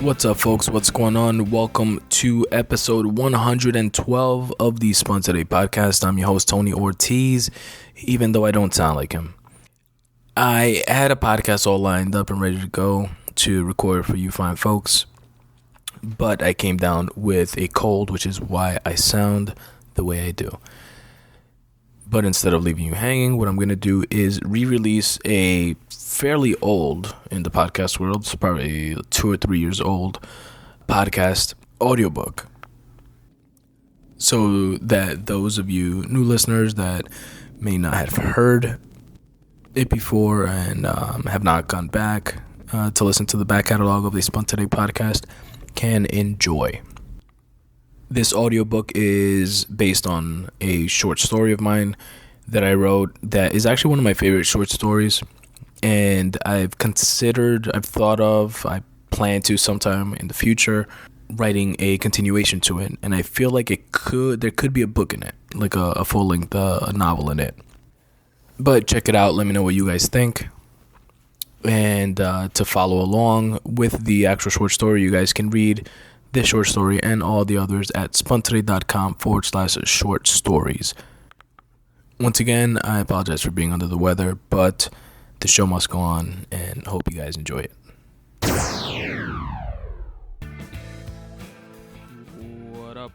What's up, folks? What's going on? Welcome to episode 112 of the Spun Today Podcast. I'm your host, Tony Ortiz, even though I don't sound like him. I had a podcast all lined up and ready to go to record for you fine folks, but I came down with a cold, which is why I sound the way I do. But instead of leaving you hanging, what I'm going to do is re-release a fairly old, in the podcast world, it's probably 2 or 3 years old, podcast audiobook. So that those of you new listeners that may not have heard it before and have not gone back to listen to the back catalog of the Spun Today Podcast can enjoy. This audiobook is based on a short story of mine that I wrote that is actually one of my favorite short stories, and I plan to sometime in the future writing a continuation to it, and I feel like there could be a book in it, like a full-length a novel in it. But check it out, let me know what you guys think. And to follow along with the actual short story, you guys can read this short story and all the others at spuntoday.com/short stories. Once again, I apologize for being under the weather, but the show must go on, and hope you guys enjoy it.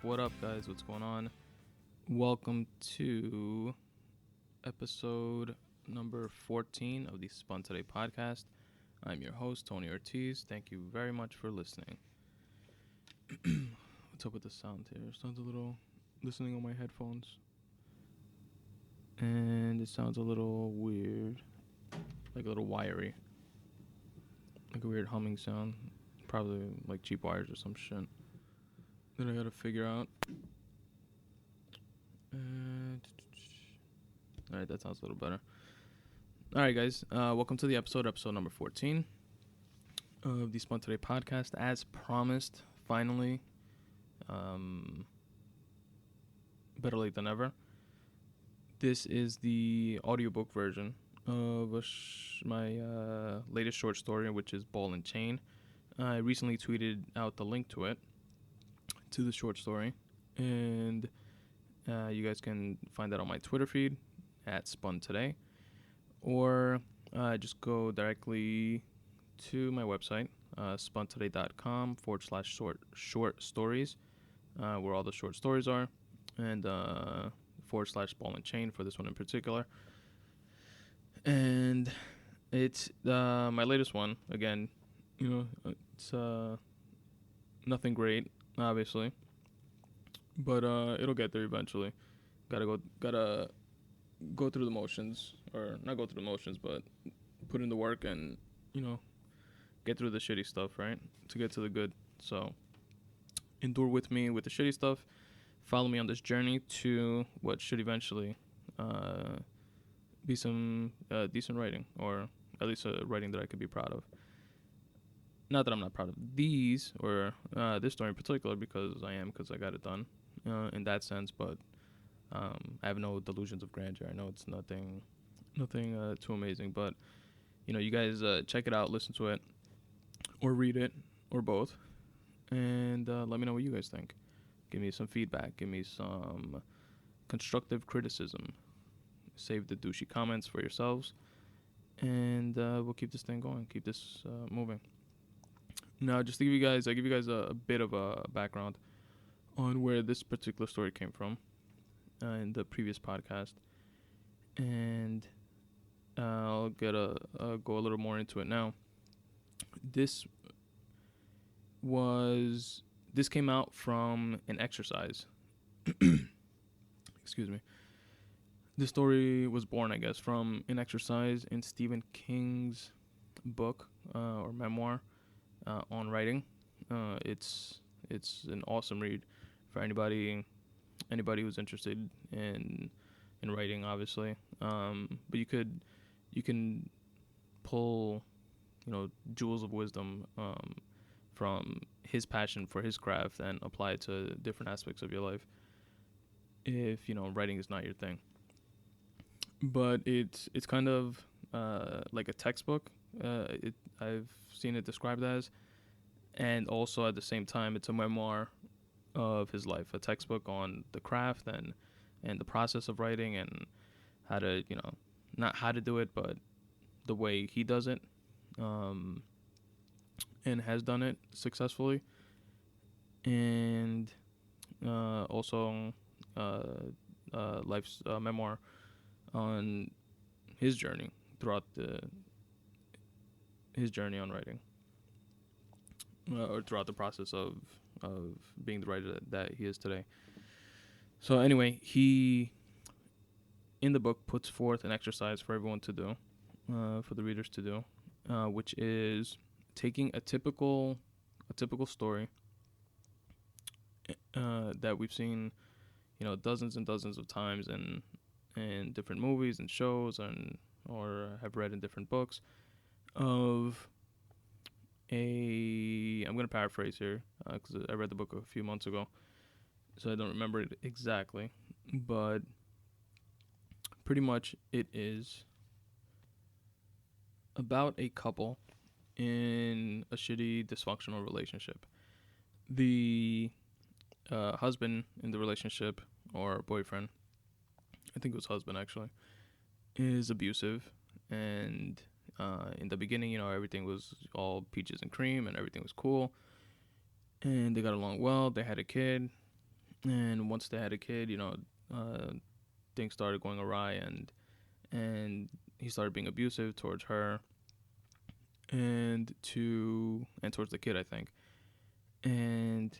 What up, guys? What's going on? Welcome to episode number 14 of the Spun Today Podcast. I'm your host, Tony Ortiz. Thank you very much for listening. What's up with the sound here? It sounds a little, listening on my headphones, and it sounds a little weird, like a little wiry, like a weird humming sound, probably like cheap wires or some shit that I gotta figure out. Alright, that sounds a little better. Alright, guys, welcome to the episode number 14 of the Spun Today Podcast. As promised, finally, better late than ever. This is the audiobook version of my latest short story, which is Ball and Chain. I recently tweeted out the link to the short story, and you guys can find that on my Twitter feed at Spun Today, or just go directly to my website, spuntoday.com/short stories, where all the short stories are, and /ball and chain for this one in particular. And it's my latest one. Again, it's nothing great, obviously, but it'll get there eventually. Gotta go through the motions, or not go through the motions, but put in the work and get through the shitty stuff, right, to get to the good. So endure with me with the shitty stuff. Follow me on this journey to what should eventually be some decent writing, or at least a writing that I could be proud of. Not that I'm not proud of these, or this story in particular, because I got it done in that sense, but I have no delusions of grandeur. I know it's nothing too amazing, but you guys check it out, listen to it, or read it, or both, and let me know what you guys think. Give me some feedback. Give me some constructive criticism. Save the douchey comments for yourselves, and we'll keep this thing going. Keep this moving. Now, just to give you guys a bit of a background on where this particular story came from in the previous podcast, and I'll go a little more into it now. This came out from an exercise. Excuse me. This story was born, I guess, from an exercise in Stephen King's book or memoir on writing. It's an awesome read for anybody who's interested in writing, obviously. But you can pull jewels of wisdom from his passion for his craft and apply it to different aspects of your life if writing is not your thing. But it's kind of like a textbook. I've seen it described as, and also at the same time, it's a memoir of his life, a textbook on the craft and the process of writing and how to, not how to do it, but the way he does it, and has done it successfully. And also life's memoir on his journey throughout his journey on writing, or throughout the process of being the writer that he is today. So anyway, he in the book puts forth an exercise for everyone to do, for the readers to do, which is taking a typical story that we've seen, dozens and dozens of times in different movies and shows, or have read in different books, of I'm going to paraphrase here because I read the book a few months ago, so I don't remember it exactly, but pretty much it is about a couple in a shitty, dysfunctional relationship. The husband in the relationship, or boyfriend, I think it was husband actually, is abusive, and in the beginning, everything was all peaches and cream and everything was cool, and they got along well. They had a kid, and once they had a kid, things started going awry, and he started being abusive towards her and towards the kid, I think. And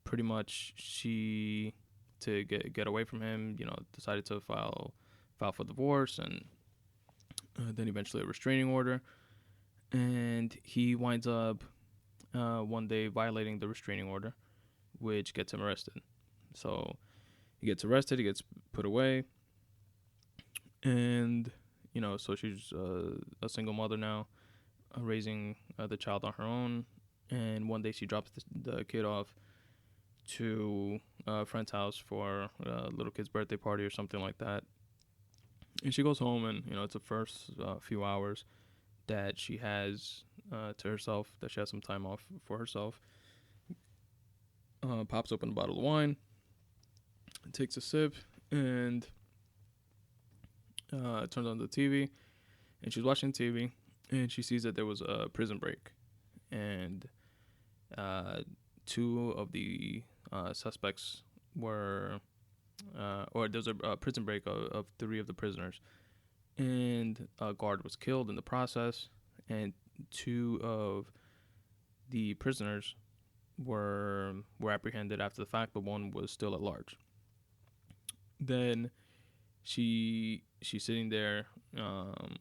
pretty much she, to get away from him, decided to file for divorce, and then eventually a restraining order. And he winds up one day violating the restraining order, which gets him arrested. So he gets arrested, he gets put away, and so she's a single mother now, raising the child on her own. And one day she drops the kid off to a friend's house for a little kid's birthday party or something like that. And she goes home, and it's the first few hours that she has to herself, that she has some time off for herself. Pops open a bottle of wine, takes a sip, and turns on the TV. And she's watching TV, and she sees that there was a prison break, and two of the suspects were, or there was a prison break of three of the prisoners, and a guard was killed in the process, and two of the prisoners were apprehended after the fact, but one was still at large. Then she's sitting there,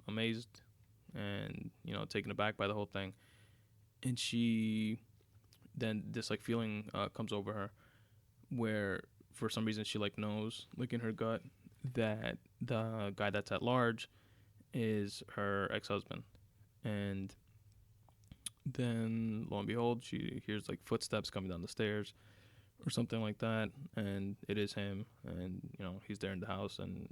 amazed and taken aback by the whole thing, and then this feeling comes over her, where for some reason she knows, in her gut, that the guy that's at large is her ex-husband. And then lo and behold, she hears footsteps coming down the stairs or something like that, and it is him, and he's there in the house. And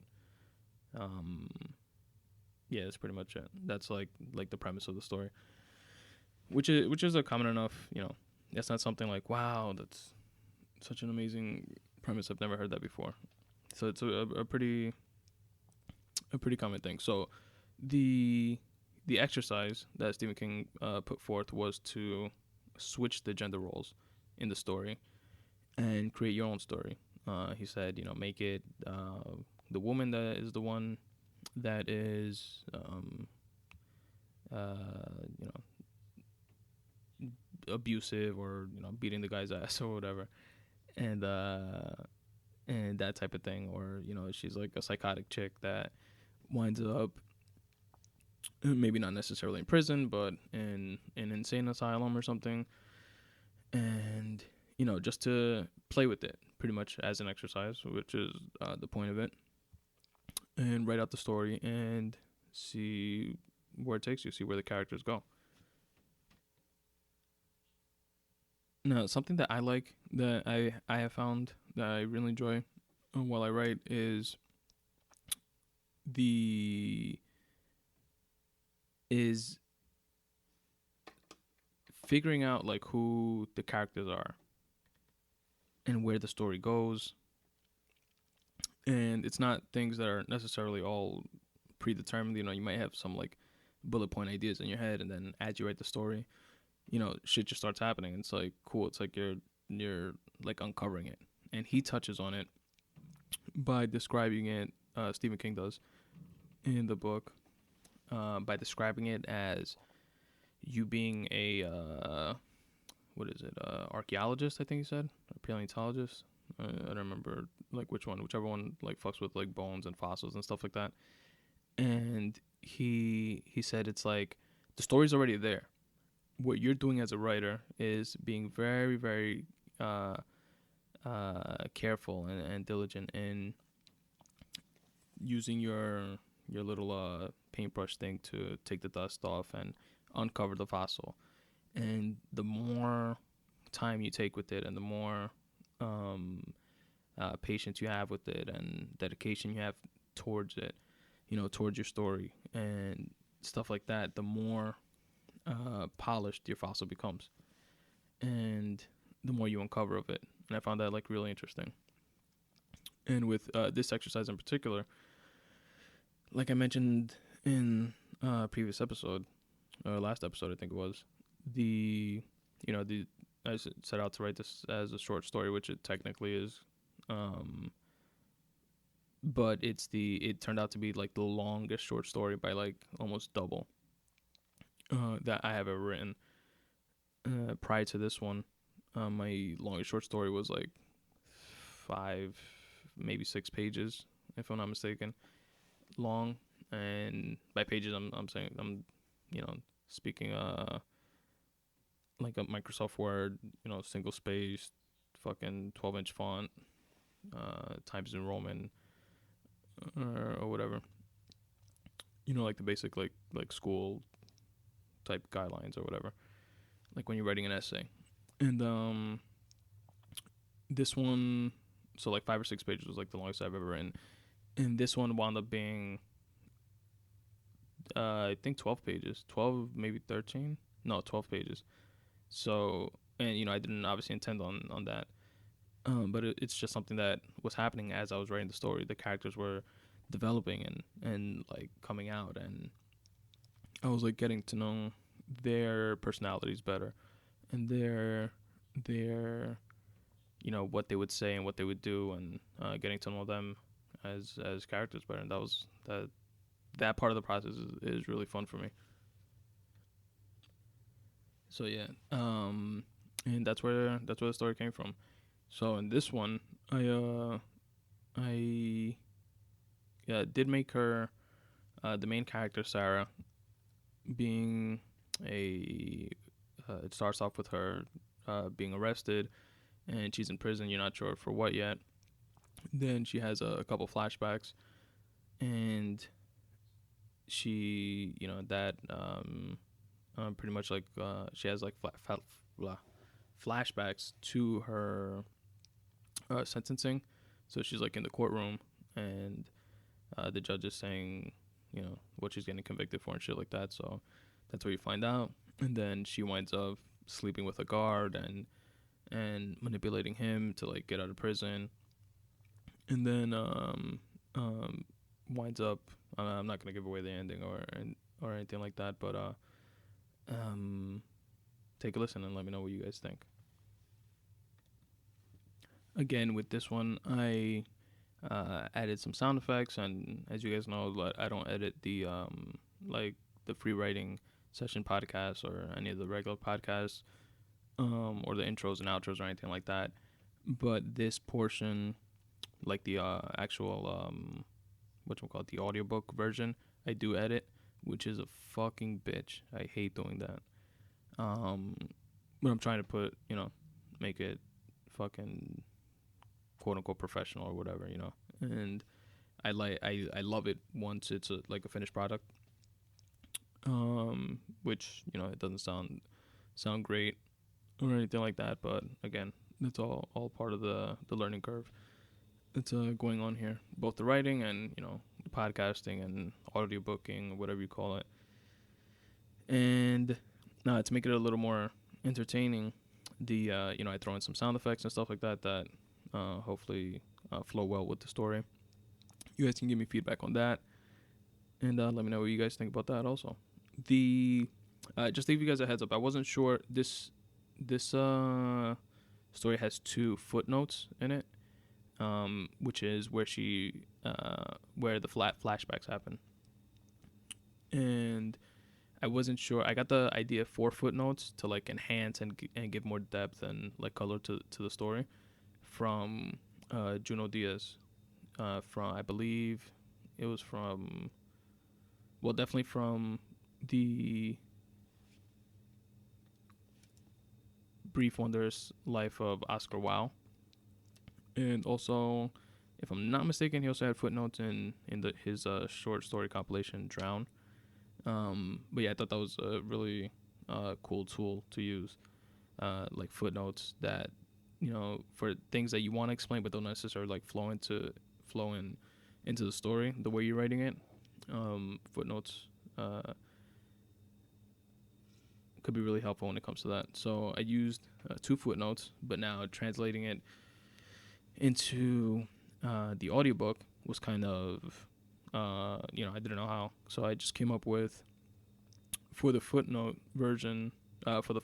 yeah, that's pretty much it. That's like the premise of the story, which is a common enough, it's not something wow, that's such an amazing premise, I've never heard that before. So it's a pretty common thing. So the exercise that Stephen King put forth was to switch the gender roles in the story and create your own story. He said, make it the woman that is the one that is abusive, or beating the guy's ass or whatever, and that type of thing. Or she's a psychotic chick that winds up maybe not necessarily in prison, but in an insane asylum or something. And just to play with it pretty much as an exercise, which is the point of it, and write out the story and see where it takes you, see where the characters go. Now, something that I like, that I have found that I really enjoy while I write, is figuring out like who the characters are and where the story goes. And it's not things that are necessarily all predetermined. You know, you might have some like bullet point ideas in your head, and then as you write the story, you know, shit just starts happening. It's like cool. It's like you're like uncovering it. And he touches on it by describing it. Stephen King does in the book, by describing it as you being a archaeologist, I think he said, or paleontologist. I don't remember like whichever one like fucks with like bones and fossils and stuff like that. And he said it's like the story's already there. What you're doing as a writer is being very, very careful and diligent in using your little paintbrush thing to take the dust off and uncover the fossil. And the more time you take with it, and the more patience you have with it, and dedication you have towards it, you know, towards your story and stuff like that, the more polished your fossil becomes, and the more you uncover of it. And I found that like really interesting. And with this exercise in particular, like I mentioned in previous episode, or last episode, I think it was, I set out to write this as a short story, which it technically is, but it turned out to be like the longest short story by like almost double that I have ever written. Prior to this one, my longest short story was like 5, maybe 6 pages, if I'm not mistaken, long. And by pages, I'm saying I'm, speaking like a Microsoft Word, single spaced, fucking 12-inch font, Times New Roman, or whatever. Like the basic like school type guidelines or whatever. Like when you're writing an essay. And this one, so like 5 or 6 pages was like the longest I've ever written. And this one wound up being, I think 12 pages, 12, maybe 13. No, 12 pages. So, and I didn't obviously intend on that. But it's just something that was happening as I was writing the story. The characters were developing and like coming out, and I was like getting to know their personalities better, and their what they would say and what they would do, and getting to know them as characters better. And that part of the process is really fun for me. So yeah, and that's where the story came from. So in this one, I did make her the main character, Sarah, being it starts off with her being arrested, and she's in prison. You're not sure for what yet. Then she has a couple flashbacks, and she, pretty much like she has like flashbacks to her sentencing. So she's like in the courtroom, and the judge is saying, what she's getting convicted for and shit like that. So that's where you find out. And then she winds up sleeping with a guard and manipulating him to like get out of prison. And then winds up, I'm not gonna give away the ending or anything like that, but take a listen and let me know what you guys think. Again, with this one, I added some sound effects, and as you guys know, I don't edit the like the free writing session podcasts or any of the regular podcasts, or the intros and outros or anything like that. But this portion, like the actual the audiobook version, I do edit, which is a fucking bitch. I hate doing that. But I'm trying to make it fucking quote unquote professional or whatever, and I love it once it's like a finished product, which it doesn't sound great or anything like that, but again, it's all part of the learning curve that's going on here, both the writing and the podcasting and audiobooking, whatever you call it. And to make it a little more entertaining. I throw in some sound effects and stuff like that hopefully flow well with the story. You guys can give me feedback on that, and let me know what you guys think about that also. Just to give you guys a heads up, I wasn't sure this story has 2 footnotes in it, which is where where the flashbacks happen. And I wasn't sure. I got the idea for footnotes to like enhance and give more depth and like color to the story from Junot Diaz. From, I believe it was from, well, definitely from the Brief Wondrous Life of Oscar Wilde. And also, if I'm not mistaken, he also had footnotes in his short story compilation, Drown. But yeah, I thought that was a really cool tool to use, like footnotes that, for things that you want to explain but don't necessarily like flow into the story the way you're writing it. Footnotes could be really helpful when it comes to that. So I used 2 footnotes, but now translating it into the audiobook was kind of, I didn't know how. So I just came up with, for the footnote version, for the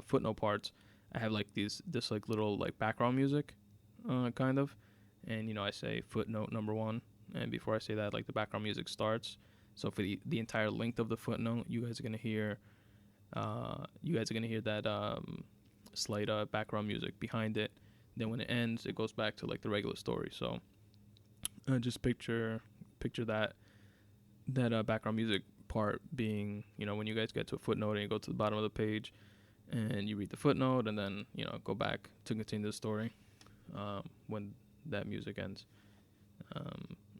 footnote parts, I have like this like little like background music, kind of. And, I say footnote number 1. And before I say that, like the background music starts. So for the entire length of the footnote, you guys are going to hear that slight background music behind it. Then when it ends, it goes back to like the regular story. So just picture that background music part being, when you guys get to a footnote and you go to the bottom of the page and you read the footnote and then, go back to continue the story when that music ends.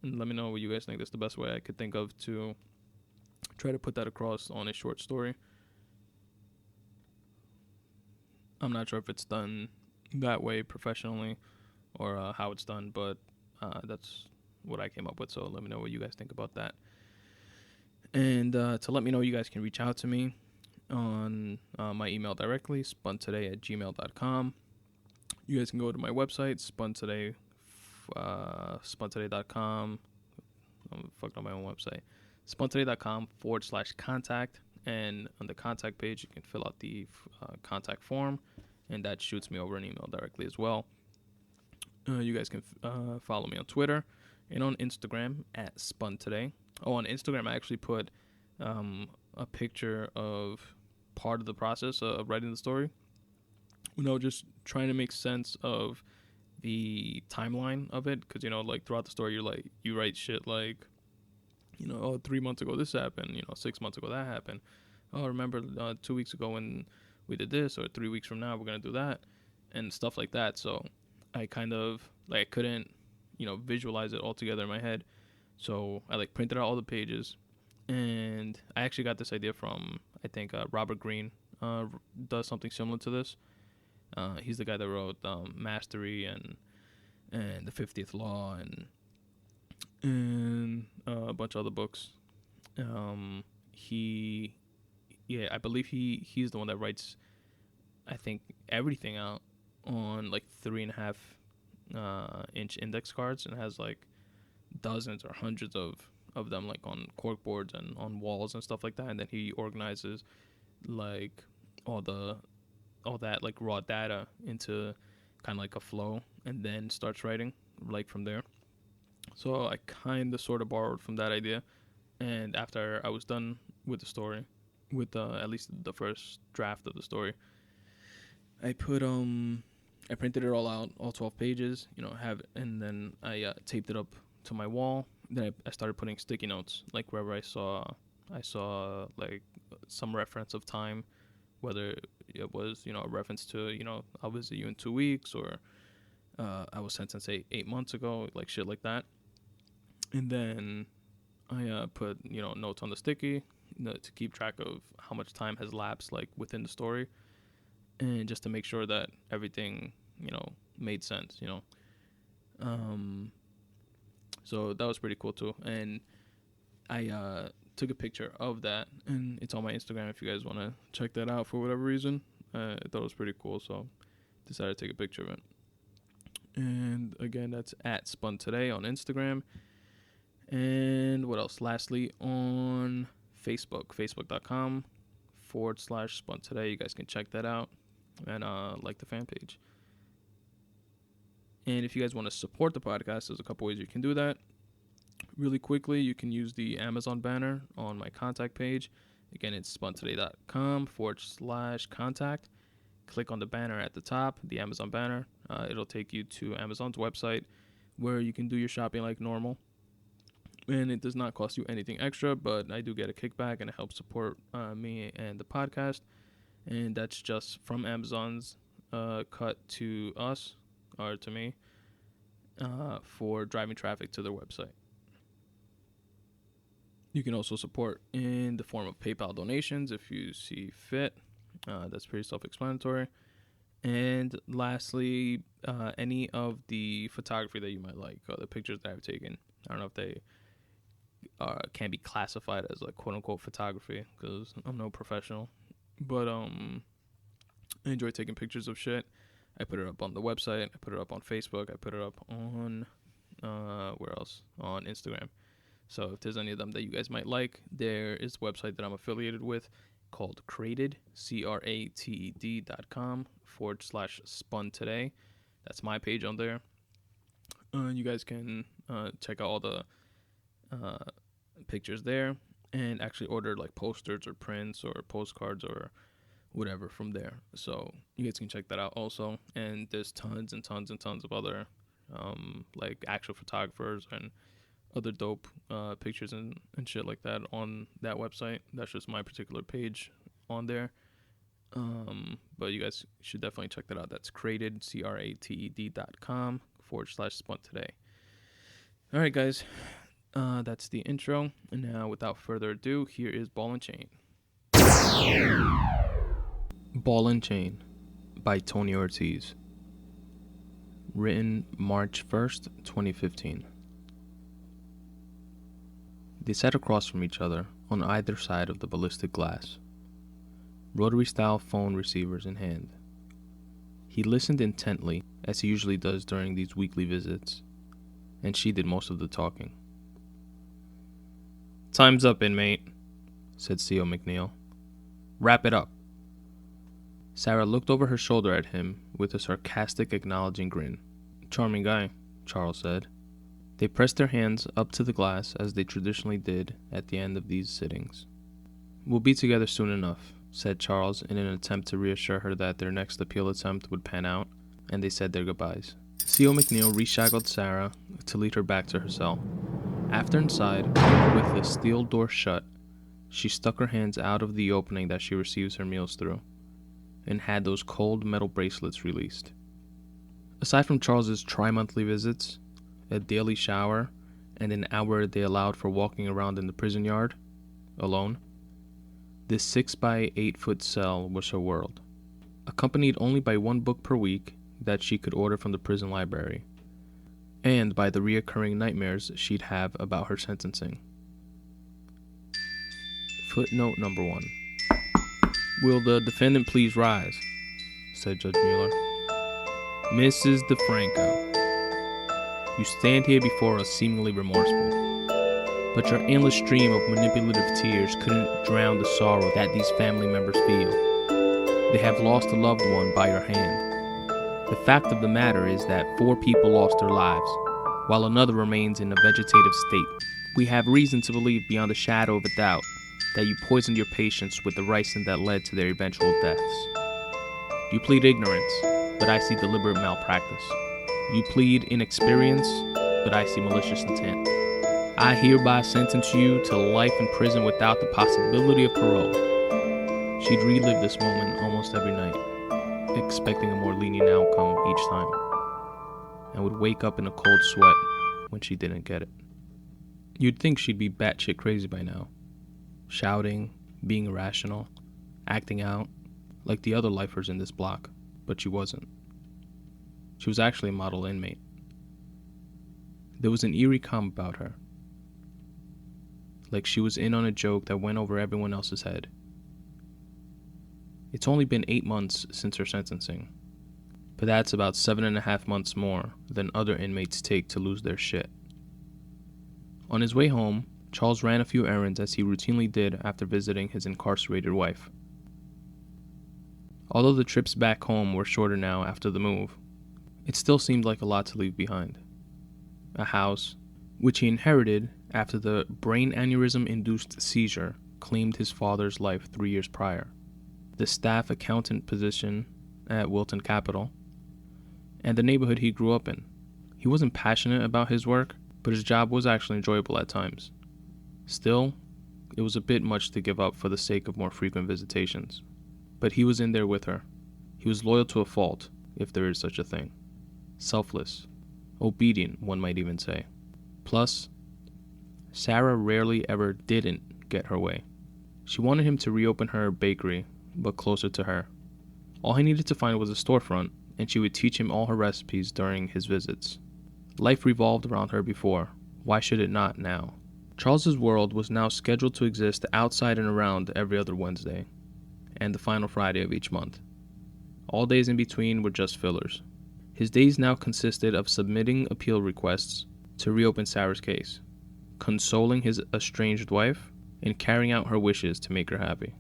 And let me know what you guys think. That's the best way I could think of to try to put that across on a short story. I'm not sure if it's done that way professionally or how it's done, but that's what I came up with. So let me know what you guys think about that. And to let me know, you guys can reach out to me on my email directly, spuntoday@gmail.com. You guys can go to my website, spuntoday.com. I'm fucked on my own website. spuntoday.com/contact. And on the contact page, you can fill out the contact form, and that shoots me over an email directly as well. You guys can follow me on Twitter and on Instagram @SpunToday. Oh, on Instagram, I actually put a picture of part of the process of writing the story. Just trying to make sense of the timeline of it, because like throughout the story, you write shit like, 3 months ago this happened, 6 months ago that happened. Oh, remember 2 weeks ago when we did this, or 3 weeks from now we're gonna do that, and stuff like that. So I kind of like couldn't, visualize it all together in my head. So I like printed out all the pages, and I actually got this idea from, I think Robert Greene does something similar to this. He's the guy that wrote Mastery and the 50th Law and a bunch of other books. I believe he's the one that writes, I think, everything out on like 3.5 inch index cards, and has like dozens or hundreds of them like on cork boards and on walls and stuff like that. And then he organizes like all that like raw data into kind of like a flow, and then starts writing like from there. So I kind of sort of borrowed from that idea. And after I was done with the story, with at least the first draft of the story, I printed it all out, all 12 pages, and then I taped it up to my wall. Then I started putting sticky notes, like wherever I saw like some reference of time, whether it was, a reference to, I'll visit you in 2 weeks, or I was sentenced 8 months ago, like shit like that. And then I put, notes on the sticky, to keep track of how much time has lapsed, like within the story, and just to make sure that everything, made sense, So that was pretty cool too. And I took a picture of that, and it's on my Instagram if you guys want to check that out for whatever reason. I thought it was pretty cool, so decided to take a picture of it. And again, that's at Spun Today on Instagram. And what else? Lastly, on Facebook, facebook.com/Spun Today. You guys can check that out and like the fan page. And if you guys want to support the podcast, there's a couple ways you can do that. Really quickly, you can use the Amazon banner on my contact page. Again, it's spuntoday.com/contact. Click on the banner at the top, the Amazon banner. It'll take you to Amazon's website where you can do your shopping like normal. And it does not cost you anything extra, but I do get a kickback and it helps support me and the podcast. And that's just from Amazon's cut to us, or to me, for driving traffic to their website. You can also support in the form of PayPal donations if you see fit. That's pretty self-explanatory. And lastly, any of the photography that you might like, or the pictures that I've taken. I don't know if they can be classified as like quote-unquote photography, because I'm no professional. But I enjoy taking pictures of shit. I put it up on the website. I put it up on Facebook. I put it up on, where else? On Instagram. So if there's any of them that you guys might like, there is a website that I'm affiliated with called Crated, CRATED.com/Spun Today. That's my page on there. You guys can check out all the pictures there and actually order like posters or prints or postcards or whatever from there. So you guys can check that out also. And there's tons and tons and tons of other like actual photographers and other dope pictures and shit like that on that website. That's just my particular page on there. But you guys should definitely check that out. That's Crated, CRATED.com/Spun Today. All right, guys. That's the intro. And now, without further ado, here is Ball and Chain. Ball and Chain by Tony Ortiz. Written March 1st, 2015. They sat across from each other on either side of the ballistic glass, rotary-style phone receivers in hand. He listened intently, as he usually does during these weekly visits, and she did most of the talking. "Time's up, inmate," said C.O. McNeil. "Wrap it up." Sarah looked over her shoulder at him with a sarcastic, acknowledging grin. "Charming guy," Charles said. They pressed their hands up to the glass as they traditionally did at the end of these sittings. "We'll be together soon enough," said Charles in an attempt to reassure her that their next appeal attempt would pan out, and they said their goodbyes. C.O. McNeil reshackled Sarah to lead her back to her cell. After inside, with the steel door shut, she stuck her hands out of the opening that she receives her meals through, and had those cold metal bracelets released. Aside from Charles's tri-monthly visits, a daily shower, and an hour they allowed for walking around in the prison yard, alone, this 6-by-8-foot cell was her world, accompanied only by one book per week that she could order from the prison library, and by the reoccurring nightmares she'd have about her sentencing. Footnote number 1. "Will the defendant please rise?" said Judge Mueller. "Mrs. DeFranco, you stand here before us seemingly remorseful, but your endless stream of manipulative tears couldn't drown the sorrow that these family members feel. They have lost a loved one by your hand. The fact of the matter is that 4 people lost their lives, while another remains in a vegetative state. We have reason to believe beyond a shadow of a doubt that you poisoned your patients with the ricin that led to their eventual deaths. You plead ignorance, but I see deliberate malpractice. You plead inexperience, but I see malicious intent. I hereby sentence you to life in prison without the possibility of parole." She'd relive this moment almost every night, expecting a more lenient outcome each time, and would wake up in a cold sweat when she didn't get it. You'd think she'd be batshit crazy by now, shouting, being irrational, acting out, like the other lifers in this block, but she wasn't. She was actually a model inmate. There was an eerie calm about her, like she was in on a joke that went over everyone else's head. It's only been 8 months since her sentencing, but that's about 7.5 months more than other inmates take to lose their shit. On his way home, Charles ran a few errands as he routinely did after visiting his incarcerated wife. Although the trips back home were shorter now after the move, it still seemed like a lot to leave behind. A house, which he inherited after the brain aneurysm-induced seizure claimed his father's life 3 years prior, the staff accountant position at Wilton Capital, and the neighborhood he grew up in. He wasn't passionate about his work, but his job was actually enjoyable at times. Still, it was a bit much to give up for the sake of more frequent visitations. But he was in there with her. He was loyal to a fault, if there is such a thing. Selfless. Obedient, one might even say. Plus, Sarah rarely ever didn't get her way. She wanted him to reopen her bakery, but closer to her. All he needed to find was a storefront, and she would teach him all her recipes during his visits. Life revolved around her before. Why should it not now? Charles's world was now scheduled to exist outside and around every other Wednesday, and the final Friday of each month. All days in between were just fillers. His days now consisted of submitting appeal requests to reopen Sarah's case, consoling his estranged wife, and carrying out her wishes to make her happy.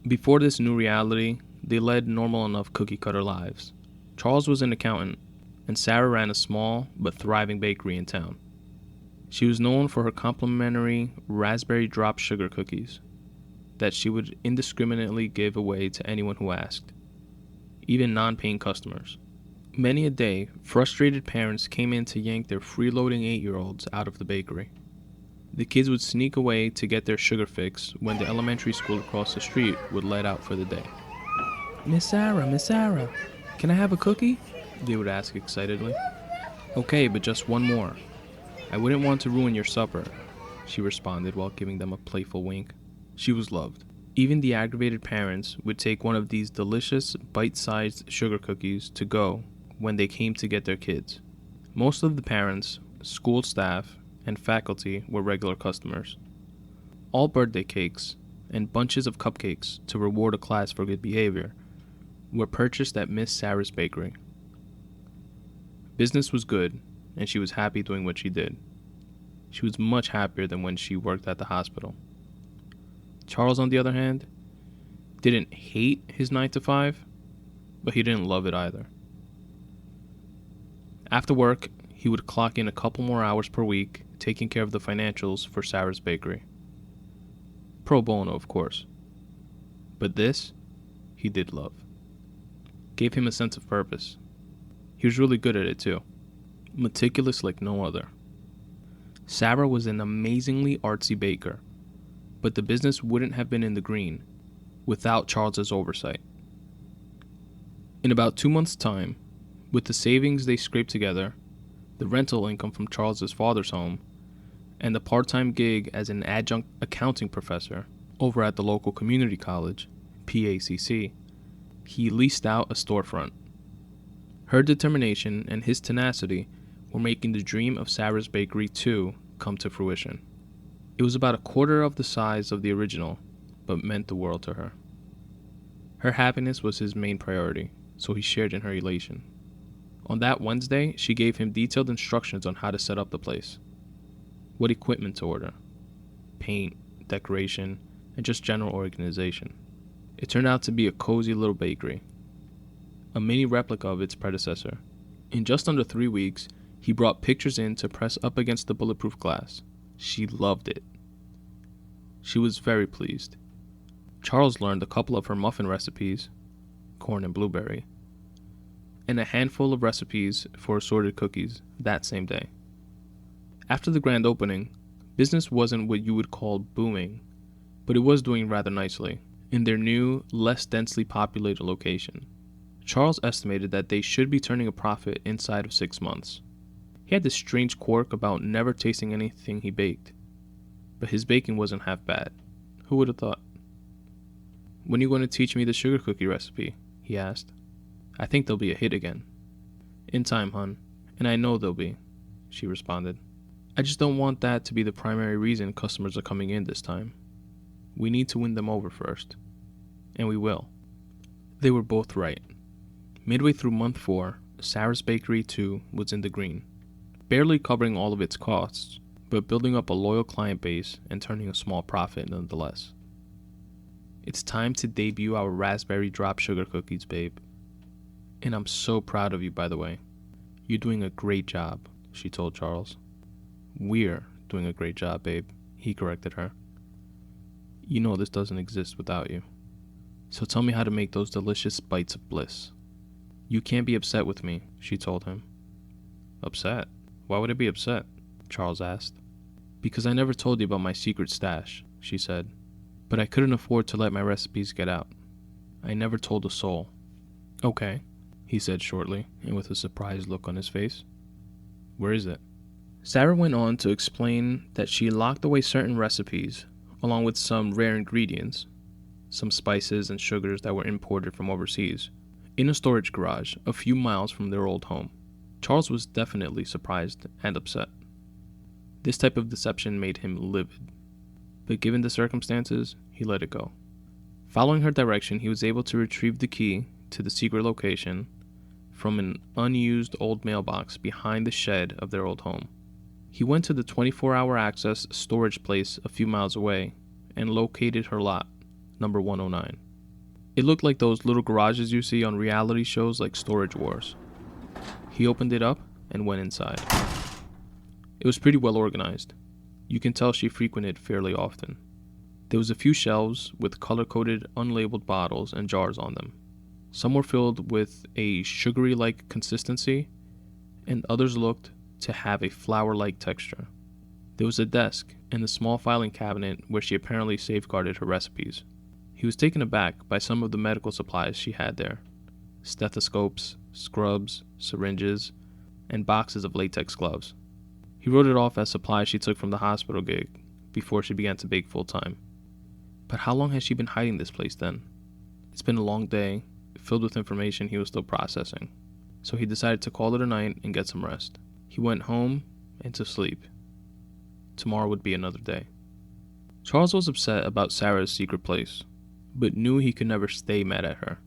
Before this new reality, they led normal enough cookie-cutter lives. Charles was an accountant, and Sarah ran a small but thriving bakery in town. She was known for her complimentary raspberry drop sugar cookies that she would indiscriminately give away to anyone who asked, even non-paying customers. Many a day, frustrated parents came in to yank their freeloading 8-year-olds out of the bakery. The kids would sneak away to get their sugar fix when the elementary school across the street would let out for the day. Miss Sarah, can I have a cookie?" they would ask excitedly. "Okay, but just one more. I wouldn't want to ruin your supper," she responded while giving them a playful wink. She was loved. Even the aggravated parents would take one of these delicious, bite-sized sugar cookies to go when they came to get their kids. Most of the parents, school staff, and faculty were regular customers. All birthday cakes and bunches of cupcakes to reward a class for good behavior were purchased at Miss Sarah's bakery. Business was good, and she was happy doing what she did. She was much happier than when she worked at the hospital. Charles, on the other hand, didn't hate his 9-to-5, but he didn't love it either. After work, he would clock in a couple more hours per week, taking care of the financials for Sarah's bakery. Pro bono, of course. But this, he did love. Gave him a sense of purpose. He was really good at it too. Meticulous like no other. Sarah was an amazingly artsy baker, but the business wouldn't have been in the green without Charles's oversight. In about 2 months' time, with the savings they scraped together, the rental income from Charles's father's home, and the part-time gig as an adjunct accounting professor over at the local community college, PACC, he leased out a storefront. Her determination and his tenacity were making the dream of Sarah's Bakery 2 come to fruition. It was about a quarter of the size of the original, but meant the world to her. Her happiness was his main priority, so he shared in her elation. On that Wednesday, she gave him detailed instructions on how to set up the place, what equipment to order, paint, decoration, and just general organization. It turned out to be a cozy little bakery, a mini replica of its predecessor. In just under 3 weeks, he brought pictures in to press up against the bulletproof glass. She loved it. She was very pleased. Charles learned a couple of her muffin recipes, corn and blueberry, and a handful of recipes for assorted cookies that same day. After the grand opening, business wasn't what you would call booming, but it was doing rather nicely in their new, less densely populated location. Charles estimated that they should be turning a profit inside of 6 months. He had this strange quirk about never tasting anything he baked, but his baking wasn't half bad. Who would have thought? "When are you going to teach me the sugar cookie recipe?" he asked. "I think they'll be a hit again." "In time, hon, and I know they'll be," she responded. "I just don't want that to be the primary reason customers are coming in this time. We need to win them over first." and we will." They were both right. Midway through month 4, Sarah's Bakery, too, was in the green. Barely covering all of its costs, but building up a loyal client base and turning a small profit nonetheless. "It's time to debut our raspberry drop sugar cookies, babe. And I'm so proud of you, by the way. You're doing a great job," she told Charles. "We're doing a great job, babe," he corrected her. "You know this doesn't exist without you. So tell me how to make those delicious bites of bliss." "You can't be upset with me," she told him. "Upset? Why would I be upset?" Charles asked. "Because I never told you about my secret stash," she said. "But I couldn't afford to let my recipes get out. I never told a soul." "Okay," he said shortly, and with a surprised look on his face. "Where is it?" Sarah went on to explain that she locked away certain recipes, along with some rare ingredients, some spices and sugars that were imported from overseas, in a storage garage a few miles from their old home. Charles was definitely surprised and upset. This type of deception made him livid, but given the circumstances, he let it go. Following her direction, he was able to retrieve the key to the secret location from an unused old mailbox behind the shed of their old home. He went to the 24-hour access storage place a few miles away and located her lot, number 109. It looked like those little garages you see on reality shows like Storage Wars. He opened it up and went inside. It was pretty well organized. You can tell she frequented fairly often. There was a few shelves with color-coded unlabeled bottles and jars on them. Some were filled with a sugary-like consistency, and others looked to have a flour-like texture. There was a desk and a small filing cabinet where she apparently safeguarded her recipes. He was taken aback by some of the medical supplies she had there: stethoscopes, scrubs, syringes, and boxes of latex gloves. He wrote it off as supplies she took from the hospital gig before she began to bake full-time. But how long has she been hiding this place then? It's been a long day, filled with information he was still processing, so he decided to call it a night and get some rest. He went home and to sleep. Tomorrow would be another day. Charles was upset about Sarah's secret place, but knew he could never stay mad at her.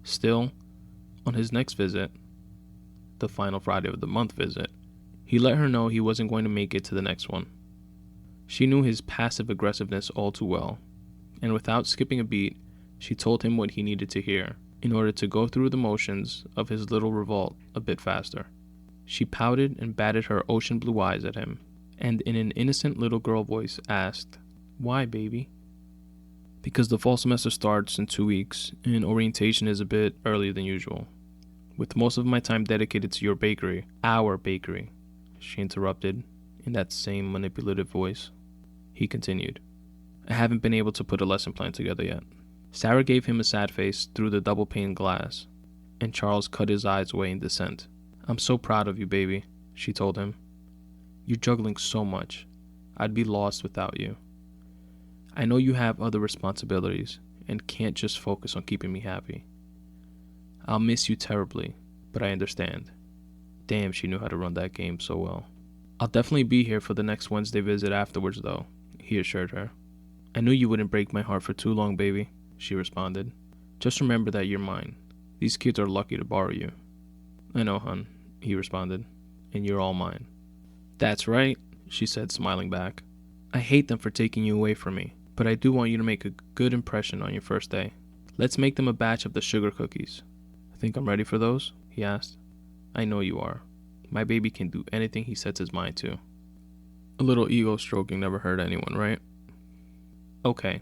Still, on his next visit, the final Friday of the month visit, he let her know he wasn't going to make it to the next one. She knew his passive aggressiveness all too well, and without skipping a beat, she told him what he needed to hear in order to go through the motions of his little revolt a bit faster. She pouted and batted her ocean blue eyes at him, and in an innocent little girl voice asked, "Why, baby?" "Because the fall semester starts in 2 weeks, and orientation is a bit earlier than usual. With most of my time dedicated to your bakery, our bakery," she interrupted in that same manipulative voice. He continued, "I haven't been able to put a lesson plan together yet." Sarah gave him a sad face through the double-pane glass, and Charles cut his eyes away in dissent. "I'm so proud of you, baby," she told him. "You're juggling so much. I'd be lost without you. I know you have other responsibilities and can't just focus on keeping me happy. I'll miss you terribly, but I understand." Damn, she knew how to run that game so well. "I'll definitely be here for the next Wednesday visit afterwards, though," he assured her. "I knew you wouldn't break my heart for too long, baby," she responded. "Just remember that you're mine. These kids are lucky to borrow you." "I know, hon," he responded, "and you're all mine." "That's right," she said, smiling back. "I hate them for taking you away from me, but I do want you to make a good impression on your first day. Let's make them a batch of the sugar cookies." "Think I'm ready for those?" he asked. "I know you are. My baby can do anything he sets his mind to." A little ego stroking never hurt anyone, right? "Okay.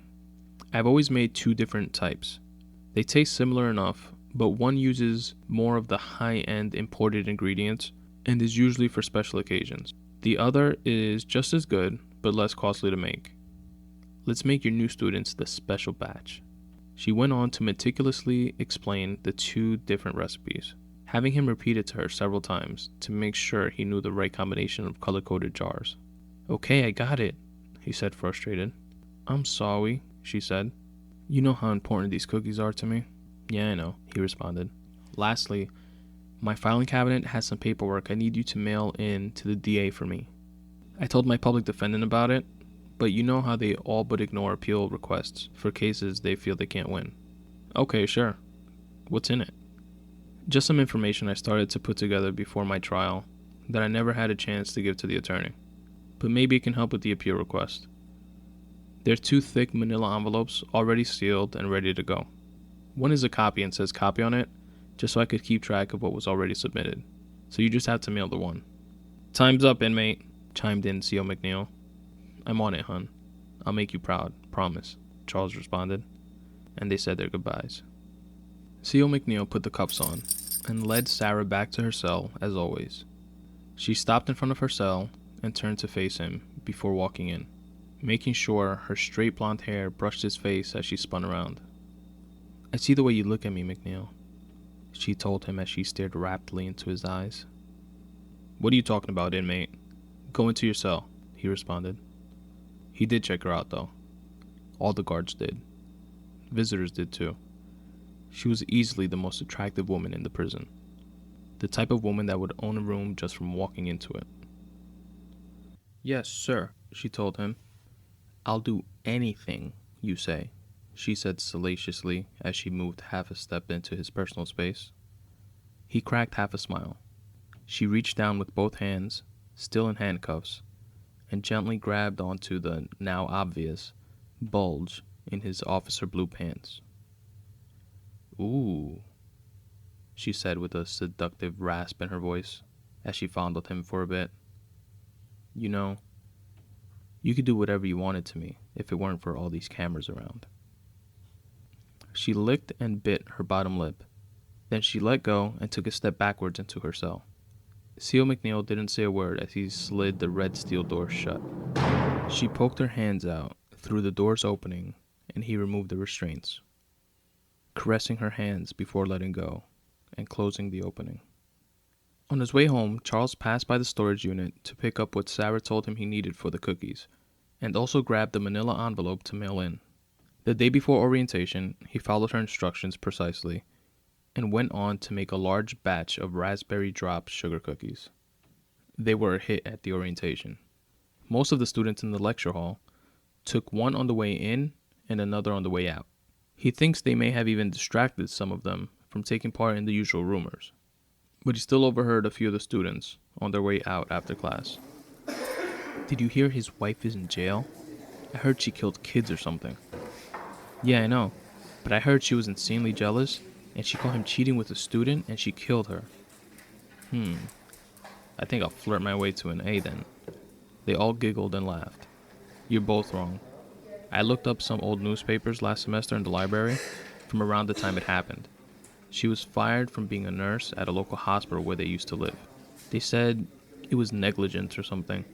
I've always made 2 different types. They taste similar enough, but one uses more of the high-end imported ingredients and is usually for special occasions. The other is just as good, but less costly to make. Let's make your new students the special batch." She went on to meticulously explain the 2 different recipes, having him repeat it to her several times to make sure he knew the right combination of color-coded jars. "Okay, I got it," he said, frustrated. "I'm sorry," she said. "You know how important these cookies are to me." "Yeah, I know," he responded. "Lastly, my filing cabinet has some paperwork I need you to mail in to the DA for me. I told my public defendant about it, but you know how they all but ignore appeal requests for cases they feel they can't win. Okay, sure. What's in it? Just some information I started to put together before my trial that I never had a chance to give to the attorney, but maybe it can help with the appeal request. There's 2 thick manila envelopes already sealed and ready to go. One is a copy and says copy on it, just so I could keep track of what was already submitted. So you just have to mail the one. Time's up, inmate, chimed in C.O. McNeil. I'm on it, hun. I'll make you proud, promise, Charles responded, and they said their goodbyes. C.O. McNeil put the cuffs on and led Sarah back to her cell as always. She stopped in front of her cell and turned to face him before walking in, making sure her straight blonde hair brushed his face as she spun around. I see the way you look at me, McNeil, she told him as she stared raptly into his eyes. What are you talking about, inmate? Go into your cell, he responded. He did check her out, though. All the guards did. Visitors did, too. She was easily the most attractive woman in the prison. The type of woman that would own a room just from walking into it. Yes, sir, she told him. I'll do anything you say, she said salaciously as she moved half a step into his personal space. He cracked half a smile. She reached down with both hands, still in handcuffs, and gently grabbed onto the, now obvious, bulge in his officer blue pants. Ooh, she said with a seductive rasp in her voice as she fondled him for a bit. You know, you could do whatever you wanted to me if it weren't for all these cameras around. She licked and bit her bottom lip. Then she let go and took a step backwards into her cell. C.O. McNeil didn't say a word as he slid the red steel door shut. She poked her hands out through the door's opening and he removed the restraints, caressing her hands before letting go and closing the opening. On his way home, Charles passed by the storage unit to pick up what Sarah told him he needed for the cookies, and also grabbed the manila envelope to mail in. The day before orientation, he followed her instructions precisely and went on to make a large batch of raspberry drop sugar cookies. They were a hit at the orientation. Most of the students in the lecture hall took one on the way in and another on the way out. He thinks they may have even distracted some of them from taking part in the usual rumors, but he still overheard a few of the students on their way out after class. Did you hear his wife is in jail? I heard she killed kids or something. Yeah, I know, but I heard she was insanely jealous and she caught him cheating with a student and she killed her. I think I'll flirt my way to an A then. They all giggled and laughed. You're both wrong. I looked up some old newspapers last semester in the library from around the time it happened. She was fired from being a nurse at a local hospital where they used to live. They said it was negligence or something.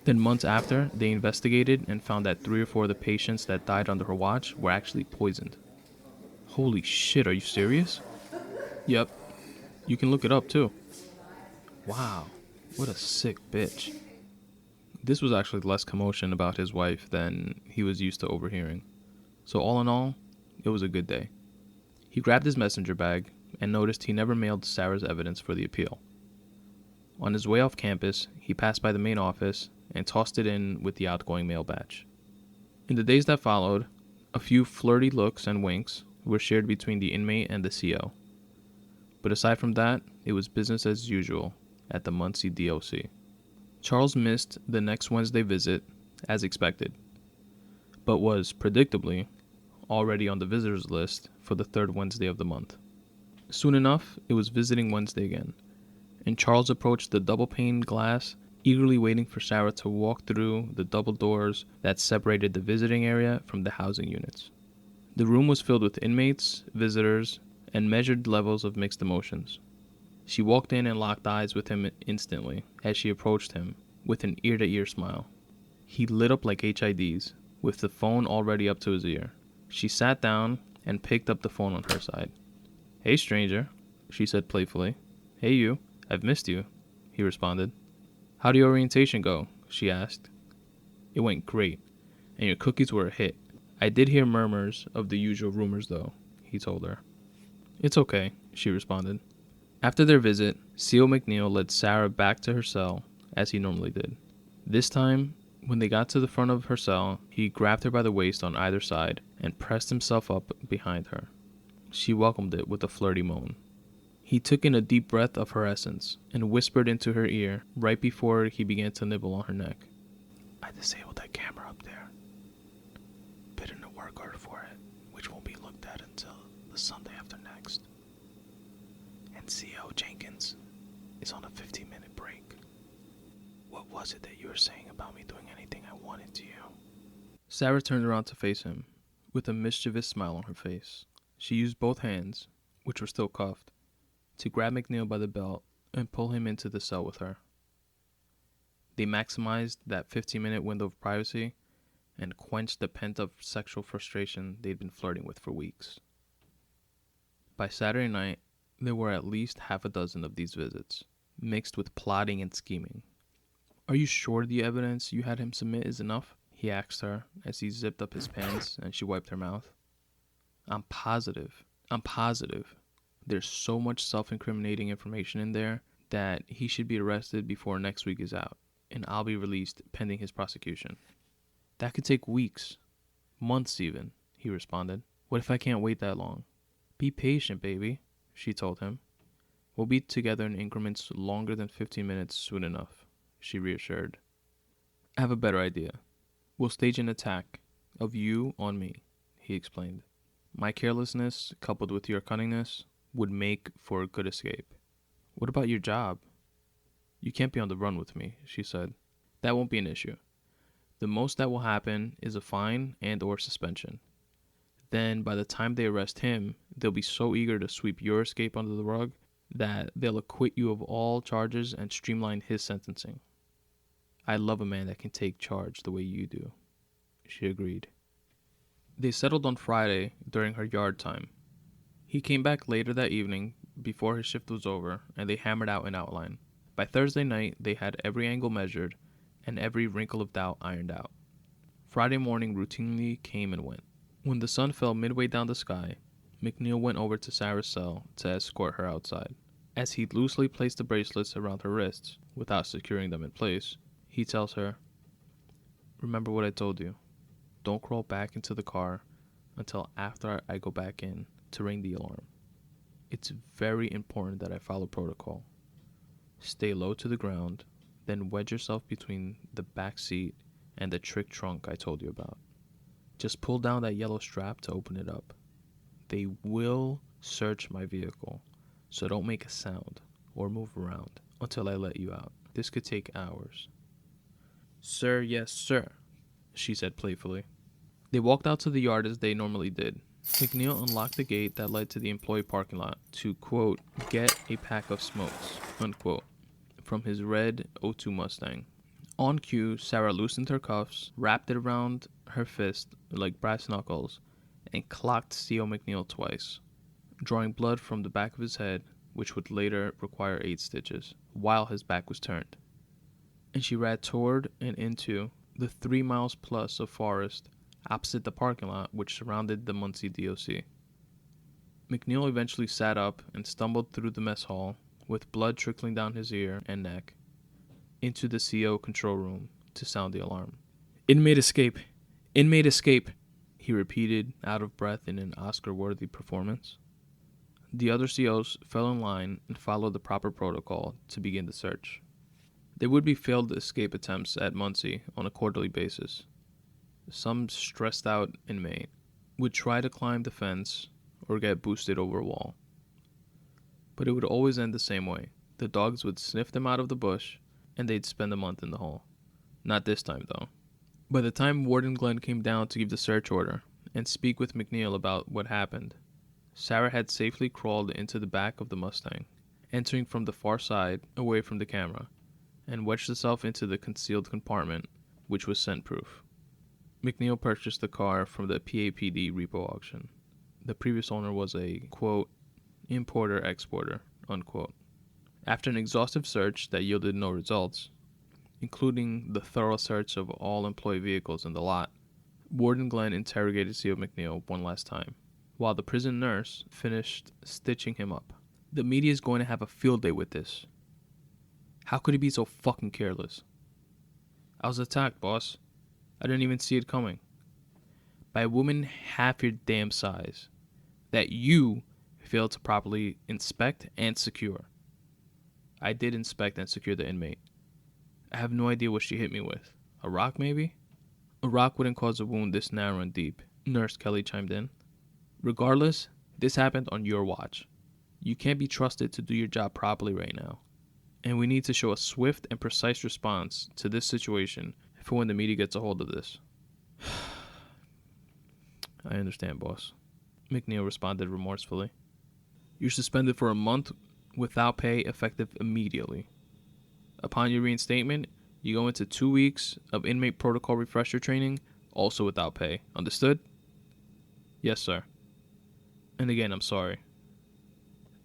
Then months after, they investigated and found that 3 or 4 of the patients that died under her watch were actually poisoned. Holy shit, are you serious? Yep. You can look it up too. Wow, what a sick bitch. This was actually less commotion about his wife than he was used to overhearing. So all in all, it was a good day. He grabbed his messenger bag and noticed he never mailed Sarah's evidence for the appeal. On his way off campus, he passed by the main office and tossed it in with the outgoing mail batch. In the days that followed, a few flirty looks and winks were shared between the inmate and the CO. But aside from that, it was business as usual at the Muncie DOC. Charles missed the next Wednesday visit, as expected, but was, predictably, already on the visitors list for the 3rd Wednesday of the month. Soon enough, it was visiting Wednesday again, and Charles approached the double-paned glass, eagerly waiting for Sarah to walk through the double doors that separated the visiting area from the housing units. The room was filled with inmates, visitors, and measured levels of mixed emotions. She walked in and locked eyes with him instantly as she approached him with an ear-to-ear smile. He lit up like HIDs, with the phone already up to his ear. She sat down and picked up the phone on her side. Hey, stranger, she said playfully. Hey, you. I've missed you, he responded. How'd your orientation go? She asked. It went great, and your cookies were a hit. I did hear murmurs of the usual rumors, though, he told her. It's okay, she responded. After their visit, C.O. McNeil led Sarah back to her cell, as he normally did. This time, When they got to the front of her cell, he grabbed her by the waist on either side and pressed himself up behind her. She welcomed it with a flirty moan. He took in a deep breath of her essence and whispered into her ear right before he began to nibble on her neck. "I disabled that camera up there. Put in a work order for it, which won't be looked at until the Sunday after next. And C.O. Jenkins is on a 15-minute break. What was it that you were saying about me doing anything I wanted to you?" Sarah turned around to face him, with a mischievous smile on her face. She used both hands, which were still cuffed, to grab McNeil by the belt and pull him into the cell with her. They maximized that 15-minute window of privacy and quenched the pent-up sexual frustration they'd been flirting with for weeks. By Saturday night, there were at least half a dozen of these visits, mixed with plotting and scheming. "Are you sure the evidence you had him submit is enough?" he asked her as he zipped up his pants and she wiped her mouth. I'm positive. There's so much self-incriminating information in there that he should be arrested before next week is out, and I'll be released pending his prosecution." "That could take weeks, months even," he responded. "What if I can't wait that long?" "Be patient, baby," she told him. "We'll be together in increments longer than 15 minutes soon enough," she reassured. "I have a better idea. We'll stage an attack of you on me," he explained. "My carelessness, coupled with your cunningness, would make for a good escape." "What about your job?" "You can't be on the run with me," she said. "That won't be an issue. The most that will happen is a fine and or suspension. Then, by the time they arrest him, they'll be so eager to sweep your escape under the rug that they'll acquit you of all charges and streamline his sentencing." "I love a man that can take charge the way you do," she agreed. They settled on Friday during her yard time. He came back later that evening before his shift was over, and they hammered out an outline. By Thursday night, they had every angle measured and every wrinkle of doubt ironed out. Friday morning routinely came and went. When the sun fell midway down the sky, McNeil went over to Sarah's cell to escort her outside. As he loosely placed the bracelets around her wrists, without securing them in place, he tells her, "Remember what I told you. Don't crawl back into the car until after I go back in to ring the alarm. It's very important that I follow protocol. Stay low to the ground, then wedge yourself between the back seat and the trick trunk I told you about. Just pull down that yellow strap to open it up. They will search my vehicle, so don't make a sound or move around until I let you out. This could take hours." "Sir, yes, sir," she said playfully. They walked out to the yard as they normally did. McNeil unlocked the gate that led to the employee parking lot to, quote, "get a pack of smokes," unquote, from his red 02 Mustang. On cue, Sarah loosened her cuffs, wrapped it around her fist like brass knuckles, and clocked C.O. McNeil twice, drawing blood from the back of his head, which would later require 8 stitches, while his back was turned. And she ran toward and into the 3 miles plus of forest opposite the parking lot which surrounded the Muncie DOC. McNeil eventually sat up and stumbled through the mess hall, with blood trickling down his ear and neck, into the CO control room to sound the alarm. Inmate escape! Inmate escape!" he repeated, out of breath in an Oscar-worthy performance. The other COs fell in line and followed the proper protocol to begin the search. There would be failed escape attempts at Muncie on a quarterly basis. Some stressed-out inmate would try to climb the fence or get boosted over a wall. But it would always end the same way. The dogs would sniff them out of the bush, and they'd spend a month in the hole. Not this time, though. By the time Warden Glenn came down to give the search order and speak with McNeil about what happened, Sarah had safely crawled into the back of the Mustang, entering from the far side, away from the camera, and wedged herself into the concealed compartment, which was scent-proof. McNeil purchased the car from the PAPD repo auction. The previous owner was a, quote, "importer-exporter," unquote. After an exhaustive search that yielded no results, including the thorough search of all employee vehicles in the lot, Warden Glenn interrogated C.O. McNeil one last time, while the prison nurse finished stitching him up. "The media is going to have a field day with this. How could he be so fucking careless? I was attacked, boss. I didn't even see it coming. By a woman half your damn size that you failed to properly inspect and secure. I did inspect and secure the inmate. I have no idea what she hit me with. A rock, maybe? A rock wouldn't cause a wound this narrow and deep, Nurse Kelly chimed in. Regardless, this happened on your watch. You can't be trusted to do your job properly right now. And we need to show a swift and precise response to this situation for when the media gets a hold of this. I understand, boss. McNeil responded remorsefully. You're suspended for a month without pay, effective immediately. Upon your reinstatement, you go into 2 weeks of inmate protocol refresher training, also without pay. Understood? Yes, sir. And again, I'm sorry.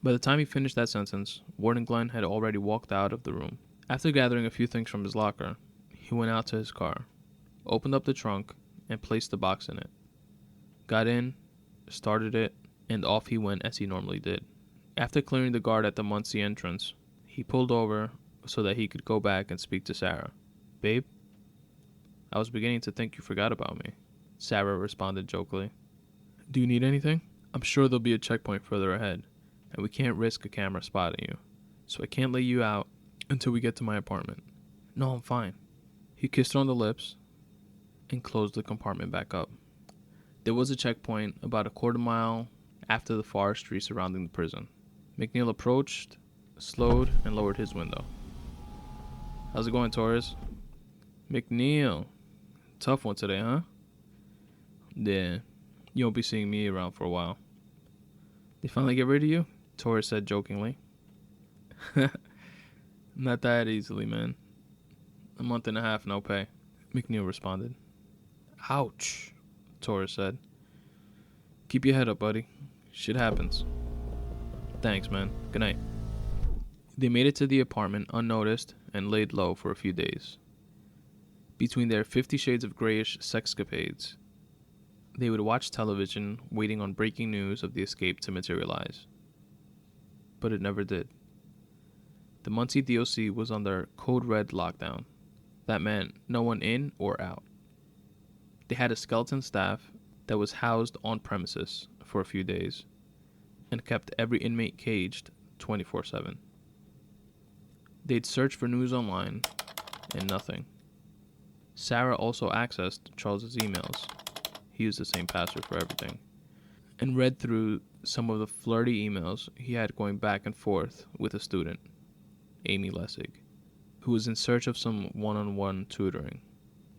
By the time he finished that sentence, Warden Glenn had already walked out of the room. After gathering a few things from his locker, he went out to his car, opened up the trunk, and placed the box in it. Got in, started it, and off he went as he normally did. After clearing the guard at the Muncie entrance, he pulled over so that he could go back and speak to Sarah. Babe, I was beginning to think you forgot about me, Sarah responded jokingly. Do you need anything? I'm sure there'll be a checkpoint further ahead, and we can't risk a camera spotting you, so I can't lay you out until we get to my apartment. No, I'm fine. He kissed her on the lips and closed the compartment back up. There was a checkpoint about a quarter mile after the forestry surrounding the prison. McNeil approached, slowed, and lowered his window. How's it going, Torres? McNeil. Tough one today, huh? Yeah, you won't be seeing me around for a while. They finally get rid of you? Torres said jokingly. Not that easily, man. A month and a half, no pay. McNeil responded. Ouch, Torres said. Keep your head up, buddy. Shit happens. Thanks, man. Good night. They made it to the apartment unnoticed and laid low for a few days. Between their 50 Shades of Grayish sexcapades, they would watch television, waiting on breaking news of the escape to materialize. But it never did. The Muncie DOC was under Code Red lockdown. That meant no one in or out. They had a skeleton staff that was housed on premises for a few days and kept every inmate caged 24/7. They'd search for news online and nothing. Sarah also accessed Charles's emails. He used the same password for everything, and read through some of the flirty emails he had going back and forth with a student, Amy Lessig, who was in search of some one-on-one tutoring.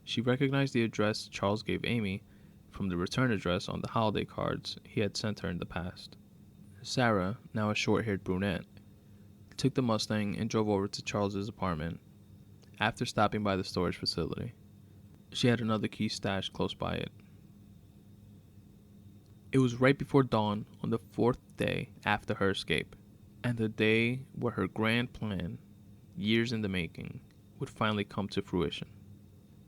She recognized the address Charles gave Amy from the return address on the holiday cards he had sent her in the past. Sarah, now a short-haired brunette, took the Mustang and drove over to Charles's apartment after stopping by the storage facility. She had another key stashed close by it. It was right before dawn on the 4th day after her escape, and the day where her grand plan, years in the making, would finally come to fruition.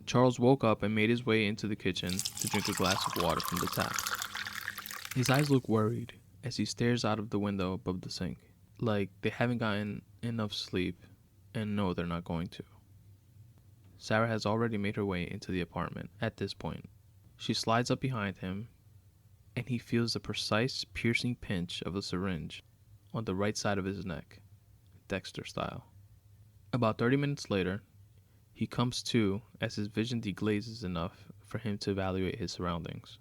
Charles woke up and made his way into the kitchen to drink a glass of water from the tap. His eyes look worried as he stares out of the window above the sink, like they haven't gotten enough sleep and know they're not going to. Sarah has already made her way into the apartment at this point. She slides up behind him, and he feels the precise, piercing pinch of a syringe on the right side of his neck, Dexter style. About 30 minutes later, he comes to as his vision deglazes enough for him to evaluate his surroundings.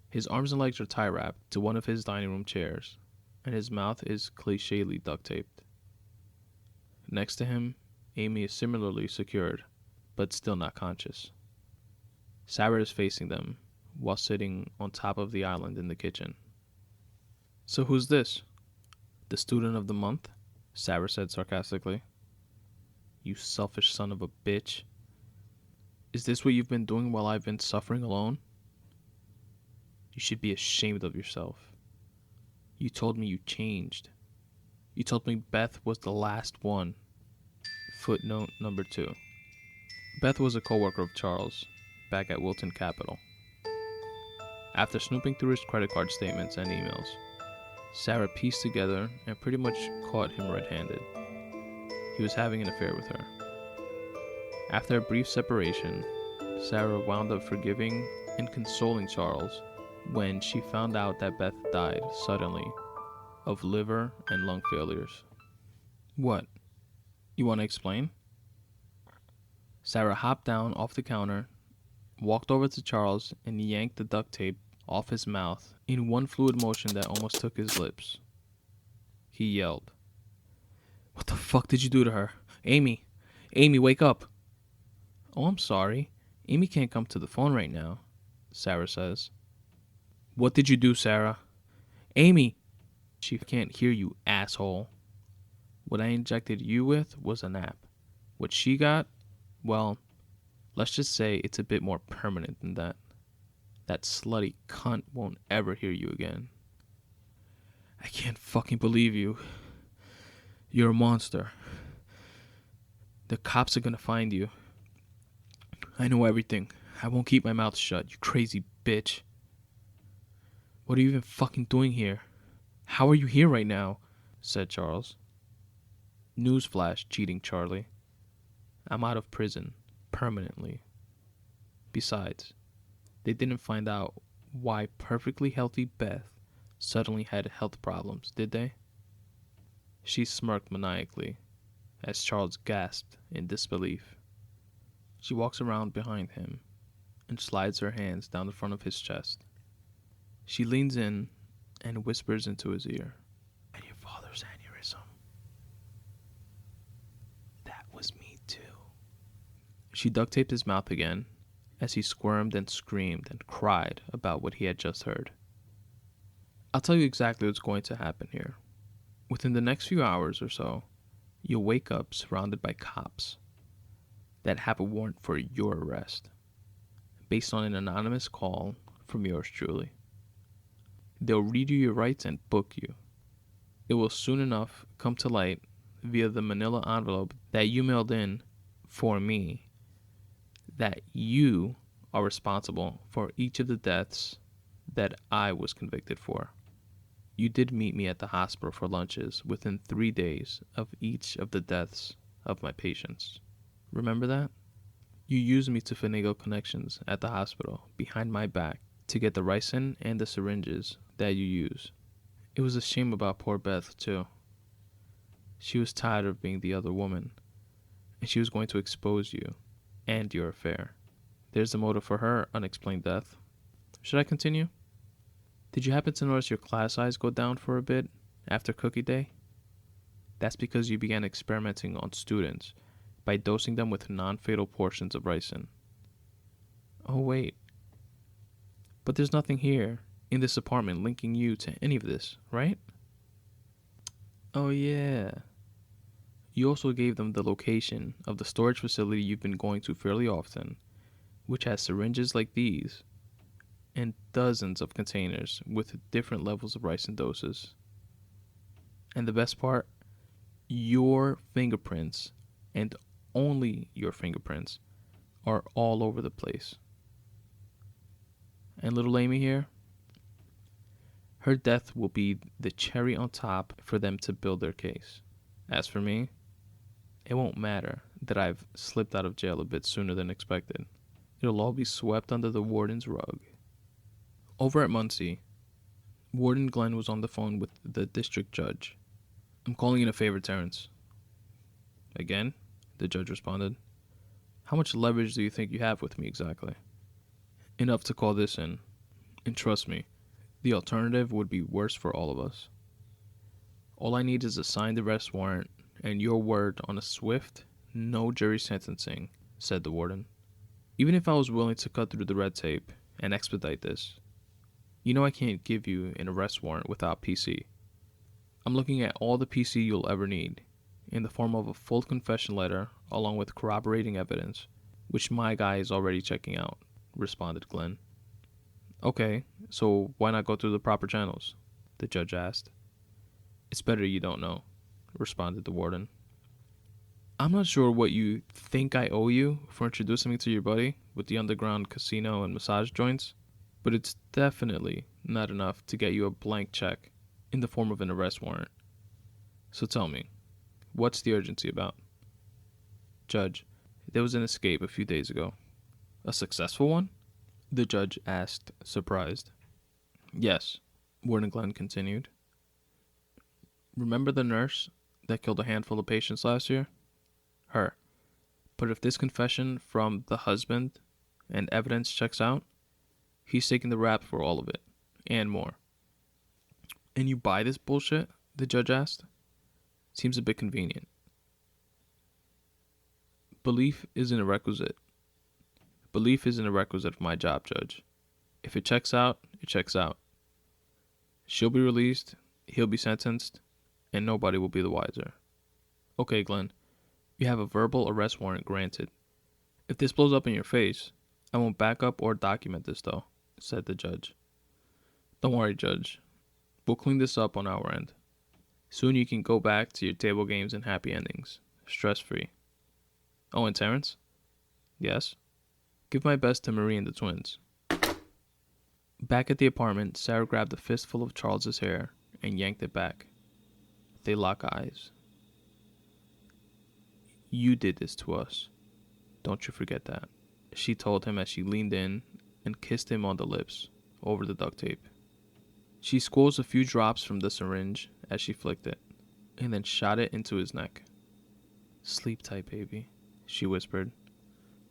His arms and legs are tie-wrapped to one of his dining room chairs, and his mouth is clichély duct-taped. Next to him, Amy is similarly secured, but still not conscious. Sarah is facing them, while sitting on top of the island in the kitchen. So who's this? The student of the month? Sarah said sarcastically. You selfish son of a bitch. Is this what you've been doing while I've been suffering alone? You should be ashamed of yourself. You told me you changed. You told me Beth was the last one. Footnote number 2. Beth was a coworker of Charles, back at Wilton Capital. After snooping through his credit card statements and emails, Sarah pieced together and pretty much caught him red-handed. He was having an affair with her. After a brief separation, Sarah wound up forgiving and consoling Charles when she found out that Beth died suddenly of liver and lung failures. What? You want to explain? Sarah hopped down off the counter, walked over to Charles, and yanked the duct tape off his mouth in one fluid motion that almost took his lips. He yelled, "What the fuck did you do to her? Amy! Amy, wake up!" "Oh, I'm sorry. Amy can't come to the phone right now," Sarah says. "What did you do, Sarah?" "Amy!" "She can't hear you, asshole. What I injected you with was a nap. What she got, well, let's just say it's a bit more permanent than that. That slutty cunt won't ever hear you again." "I can't fucking believe you. You're a monster. The cops are gonna find you. I know everything. I won't keep my mouth shut, you crazy bitch. What are you even fucking doing here? How are you here right now?" said Charles. "Newsflash, cheating Charlie. I'm out of prison, permanently. Besides, they didn't find out why perfectly healthy Beth suddenly had health problems, did they?" She smirked maniacally as Charles gasped in disbelief. She walks around behind him and slides her hands down the front of his chest. She leans in and whispers into his ear, "And your father's aneurysm. That was me too." She duct taped his mouth again as he squirmed and screamed and cried about what he had just heard. I'll tell you exactly what's going to happen here. Within the next few hours or so, you'll wake up surrounded by cops that have a warrant for your arrest, based on an anonymous call from yours truly. They'll read you your rights and book you. It will soon enough come to light via the manila envelope that you mailed in for me that you are responsible for each of the deaths that I was convicted for. You did meet me at the hospital for lunches within 3 days of each of the deaths of my patients. Remember that? You used me to finagle connections at the hospital behind my back to get the ricin and the syringes that you use. It was a shame about poor Beth, too. She was tired of being the other woman, and she was going to expose you and your affair. There's the motive for her unexplained death. Should I continue? Did you happen to notice your class size go down for a bit after Cookie Day? That's because you began experimenting on students by dosing them with non-fatal portions of ricin. Oh, wait. But there's nothing here in this apartment linking you to any of this, right? Oh, yeah. You also gave them the location of the storage facility you've been going to fairly often, which has syringes like these and dozens of containers with different levels of ricin doses. And the best part, your fingerprints, and only your fingerprints, are all over the place. And little Amy here, her death will be the cherry on top for them to build their case. As for me, it won't matter that I've slipped out of jail a bit sooner than expected. It'll all be swept under the warden's rug. Over at Muncie, Warden Glenn was on the phone with the district judge. "I'm calling in a favor, Terrence." "Again?" the judge responded. "How much leverage do you think you have with me exactly?" "Enough to call this in. And trust me, the alternative would be worse for all of us. All I need is a signed arrest warrant and your word on a swift, no jury sentencing," said the warden. "Even if I was willing to cut through the red tape and expedite this, you know I can't give you an arrest warrant without PC. I'm looking at all the PC you'll ever need, in the form of a full confession letter along with corroborating evidence, which my guy is already checking out," responded Glenn. "Okay, so why not go through the proper channels?" the judge asked. "It's better you don't know," responded the warden. "I'm not sure what you think I owe you for introducing me to your buddy with the underground casino and massage joints, but it's definitely not enough to get you a blank check in the form of an arrest warrant. So tell me, what's the urgency about?" "Judge, There was an escape a few days ago. A successful one? The judge asked, surprised. Yes, Warden Glenn continued. Remember the nurse that killed a handful of patients last year? Her. But if this confession from the husband and evidence checks out, he's taking the rap for all of it, and more. And you buy this bullshit? The judge asked. Seems a bit convenient. Belief isn't a requisite. Belief isn't a requisite of my job, Judge. If it checks out, it checks out. She'll be released, he'll be sentenced, and nobody will be the wiser. Okay, Glenn, you have a verbal arrest warrant granted. If this blows up in your face, I won't back up or document this, though, said the judge. Don't worry, Judge. We'll clean this up on our end. Soon you can go back to your table games and happy endings, stress-free. Oh, and Terrence? Yes? Give my best to Marie and the twins. Back at the apartment, Sarah grabbed a fistful of Charles's hair and yanked it back. They lock eyes. You did this to us. Don't you forget that, she told him as she leaned in and kissed him on the lips over the duct tape. She squeezed a few drops from the syringe as she flicked it, and then shot it into his neck. Sleep tight, baby, she whispered.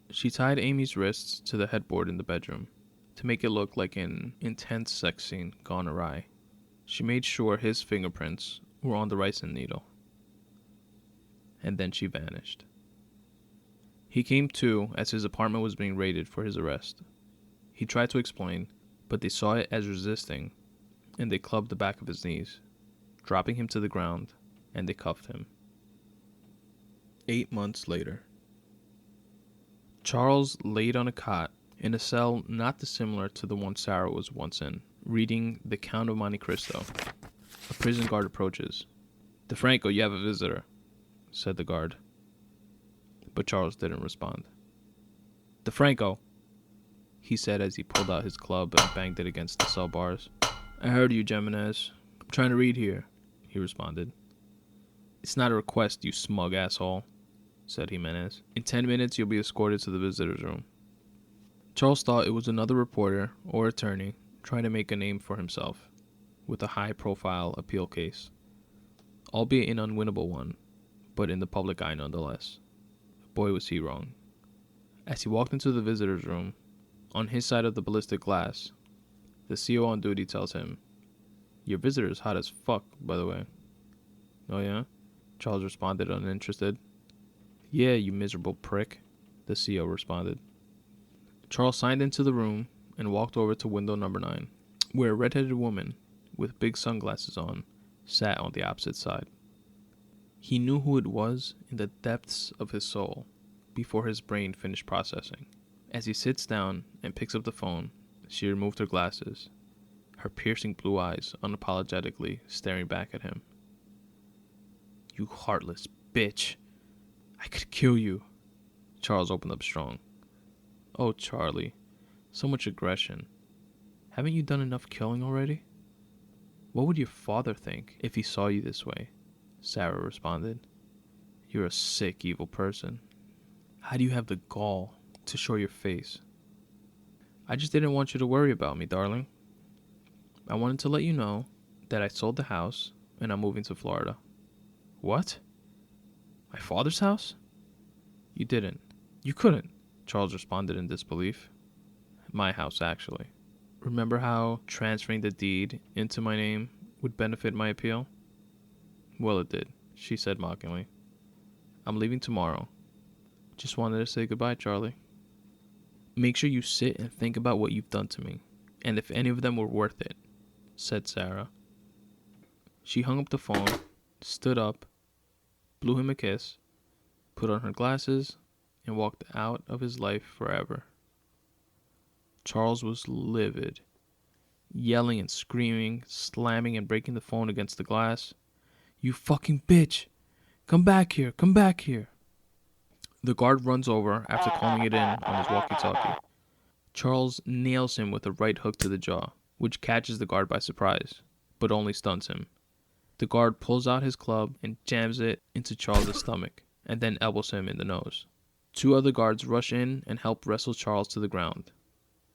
She tied Amy's wrists to the headboard in the bedroom to make it look like an intense sex scene gone awry. She made sure his fingerprints were on the ricin needle. And then she vanished. He came to as his apartment was being raided for his arrest. He tried to explain, but they saw it as resisting, and they clubbed the back of his knees, dropping him to the ground, and they cuffed him. 8 months later. Charles laid on a cot in a cell not dissimilar to the one Sarah was once in, reading The Count of Monte Cristo. A prison guard approaches. DeFranco, you have a visitor, said the guard. But Charles didn't respond. DeFranco, he said as he pulled out his club and banged it against the cell bars. I heard you, Jimenez. I'm trying to read here, he responded. It's not a request, you smug asshole, said Jimenez. In 10 minutes, you'll be escorted to the visitor's room. Charles thought it was another reporter or attorney trying to make a name for himself with a high-profile appeal case, albeit an unwinnable one, but in the public eye nonetheless. Boy, was he wrong. As he walked into the visitor's room, on his side of the ballistic glass, the CO on duty tells him, Your visitor's hot as fuck, by the way. Oh yeah? Charles responded uninterested. Yeah, you miserable prick, the CO responded. Charles signed into the room and walked over to window number 9, where a red-headed woman with big sunglasses on sat on the opposite side. He knew who it was in the depths of his soul before his brain finished processing. As he sits down and picks up the phone, she removed her glasses, her piercing blue eyes unapologetically staring back at him. You heartless bitch. I could kill you. Charles opened up strong. Oh, Charlie, so much aggression. Haven't you done enough killing already? What would your father think if he saw you this way? Sarah responded. You're a sick, evil person. How do you have the gall to show your face? I just didn't want you to worry about me, darling. I wanted to let you know that I sold the house and I'm moving to Florida. What? My father's house? You didn't. You couldn't, Charles responded in disbelief. My house, actually. Remember how transferring the deed into my name would benefit my appeal? Well, it did, she said mockingly. I'm leaving tomorrow. Just wanted to say goodbye, Charlie. Make sure you sit and think about what you've done to me, and if any of them were worth it, said Sarah. She hung up the phone, stood up, blew him a kiss, put on her glasses, and walked out of his life forever. Charles was livid, yelling and screaming, slamming and breaking the phone against the glass. You fucking bitch! Come back here! Come back here! The guard runs over after calling it in on his walkie-talkie. Charles nails him with a right hook to the jaw, which catches the guard by surprise, but only stuns him. The guard pulls out his club and jams it into Charles' stomach, and then elbows him in the nose. 2 other guards rush in and help wrestle Charles to the ground.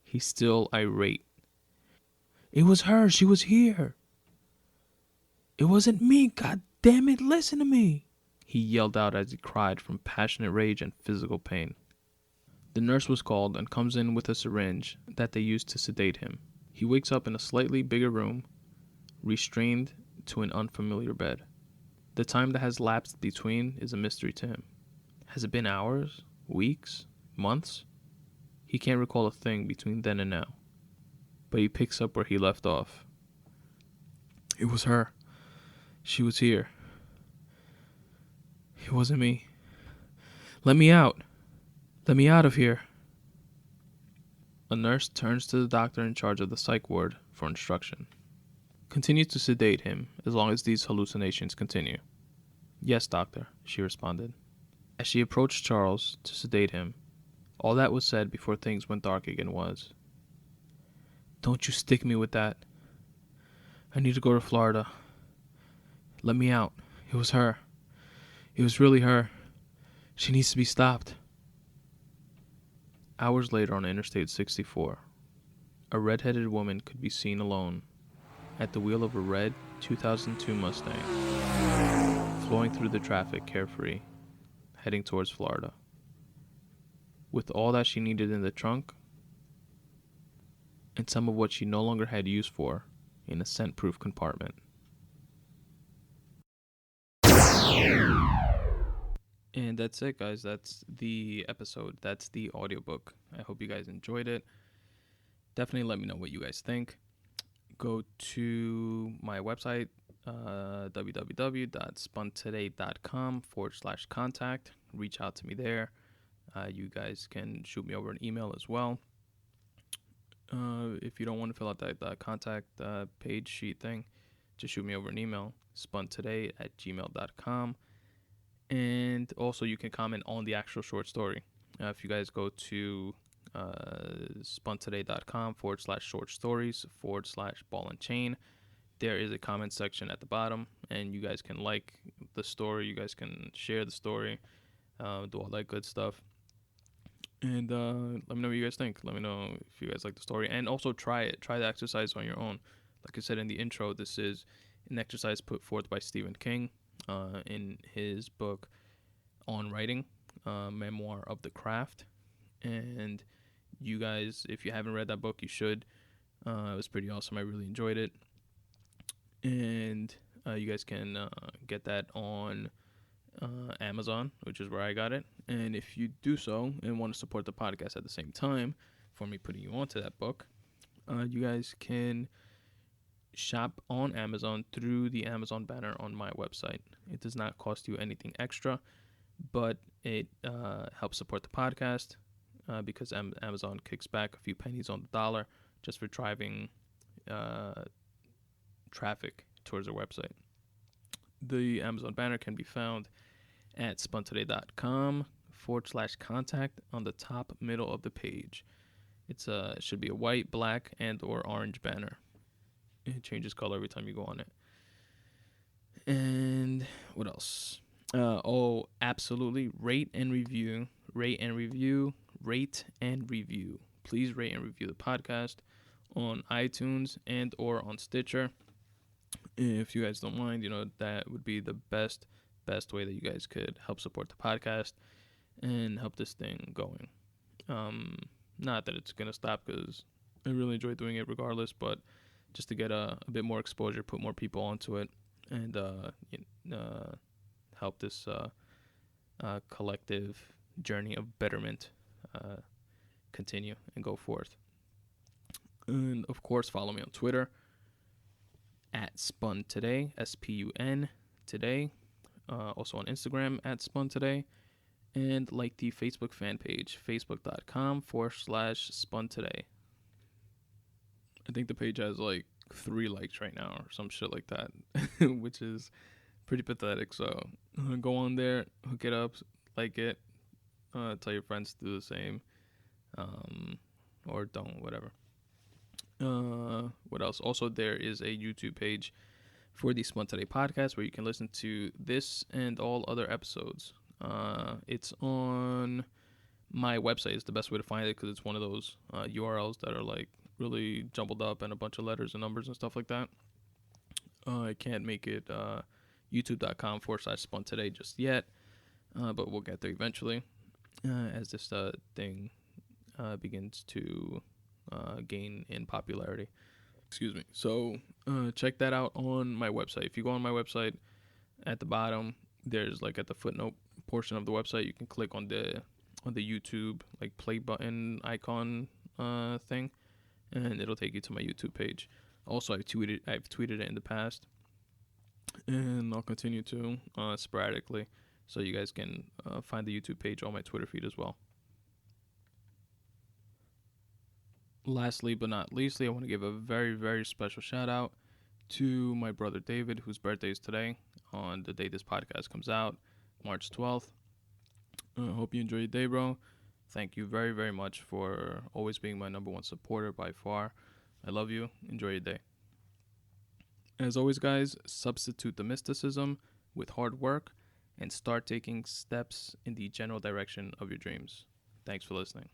He's still irate. "It was her. She was here. It wasn't me. God damn it. Listen to me," he yelled out as he cried from passionate rage and physical pain. The nurse was called and comes in with a syringe that they use to sedate him. He wakes up in a slightly bigger room, restrained to an unfamiliar bed. The time that has lapsed between is a mystery to him. Has it been hours, weeks, months? He can't recall a thing between then and now. But he picks up where he left off. "It was her. She was here. It wasn't me. Let me out. Let me out of here." A nurse turns to the doctor in charge of the psych ward for instruction. "Continue to sedate him as long as these hallucinations continue." "Yes, doctor," she responded. As she approached Charles to sedate him, all that was said before things went dark again was, "Don't you stick me with that. I need to go to Florida. Let me out. It was her. It was really her. She needs to be stopped." Hours later on Interstate 64, a red-headed woman could be seen alone at the wheel of a red 2002 Mustang, flowing through the traffic carefree, heading towards Florida. With all that she needed in the trunk, and some of what she no longer had use for in a scent-proof compartment. And that's it, guys. That's the episode. That's the audiobook. I hope you guys enjoyed it. Definitely let me know what you guys think. Go to my website, www.spuntoday.com/contact. Reach out to me there. You guys can shoot me over an email as well. If you don't want to fill out that contact page sheet thing, just shoot me over an email, spuntoday@gmail.com. And also you can comment on the actual short story. If you guys go to spuntoday.com/short stories/ball and chain, there is a comment section at the bottom, and you guys can like the story, you guys can share the story, do all that good stuff. And let me know what you guys think. Let me know if you guys like the story. And also try the exercise on your own. Like I said in the intro, this is an exercise put forth by Stephen King in his book On Writing, Memoir of the Craft. And you guys, if you haven't read that book, you should. It was pretty awesome. I really enjoyed it. And you guys can get that on Amazon, which is where I got it. And if you do so and want to support the podcast at the same time for me putting you onto that book, you guys can shop on Amazon through the Amazon banner on my website. It does not cost you anything extra, but it helps support the podcast because Amazon kicks back a few pennies on the dollar just for driving traffic towards their website. The Amazon banner can be found at spuntoday.com/contact on the top middle of the page. It should be a white, black, and or orange banner. It changes color every time you go on it. And what else? Absolutely. Rate and review. Please rate and review the podcast on iTunes and or on Stitcher. If you guys don't mind, that would be the best way that you guys could help support the podcast and help this thing going. Not that it's going to stop, because I really enjoy doing it regardless, but just to get a bit more exposure, put more people onto it, and help this collective journey of betterment continue and go forth. And of course, follow me on Twitter at Spun Today, SPUN Today. Also on Instagram at Spun Today, and like the Facebook fan page, facebook.com/Spun Today. I think the page has like 3 likes right now or some shit like that, which is pretty pathetic. So go on there, hook it up, like it, tell your friends to do the same, or don't, whatever. What else? Also, there is a YouTube page for the Spun Today Podcast where you can listen to this and all other episodes. It's on my website is the best way to find it because it's one of those URLs that are like really jumbled up and a bunch of letters and numbers and stuff like that. I can't make it youtube.com/Spun Today just yet, but we'll get there eventually as this thing begins to gain in popularity. Excuse me. So check that out on my website. If you go on my website, at the bottom, there's like at the footnote portion of the website, you can click on the YouTube like play button icon thing, and it'll take you to my YouTube page. Also, I've tweeted it in the past, and I'll continue to sporadically, so you guys can find the YouTube page on my Twitter feed as well. Lastly but not leastly, I want to give a very, very special shout out to my brother David, whose birthday is today on the day this podcast comes out, March 12th. I hope you enjoy your day, bro. Thank you very, very much for always being my number one supporter by far. I love you. Enjoy your day. As always, guys, substitute the mysticism with hard work and start taking steps in the general direction of your dreams. Thanks for listening.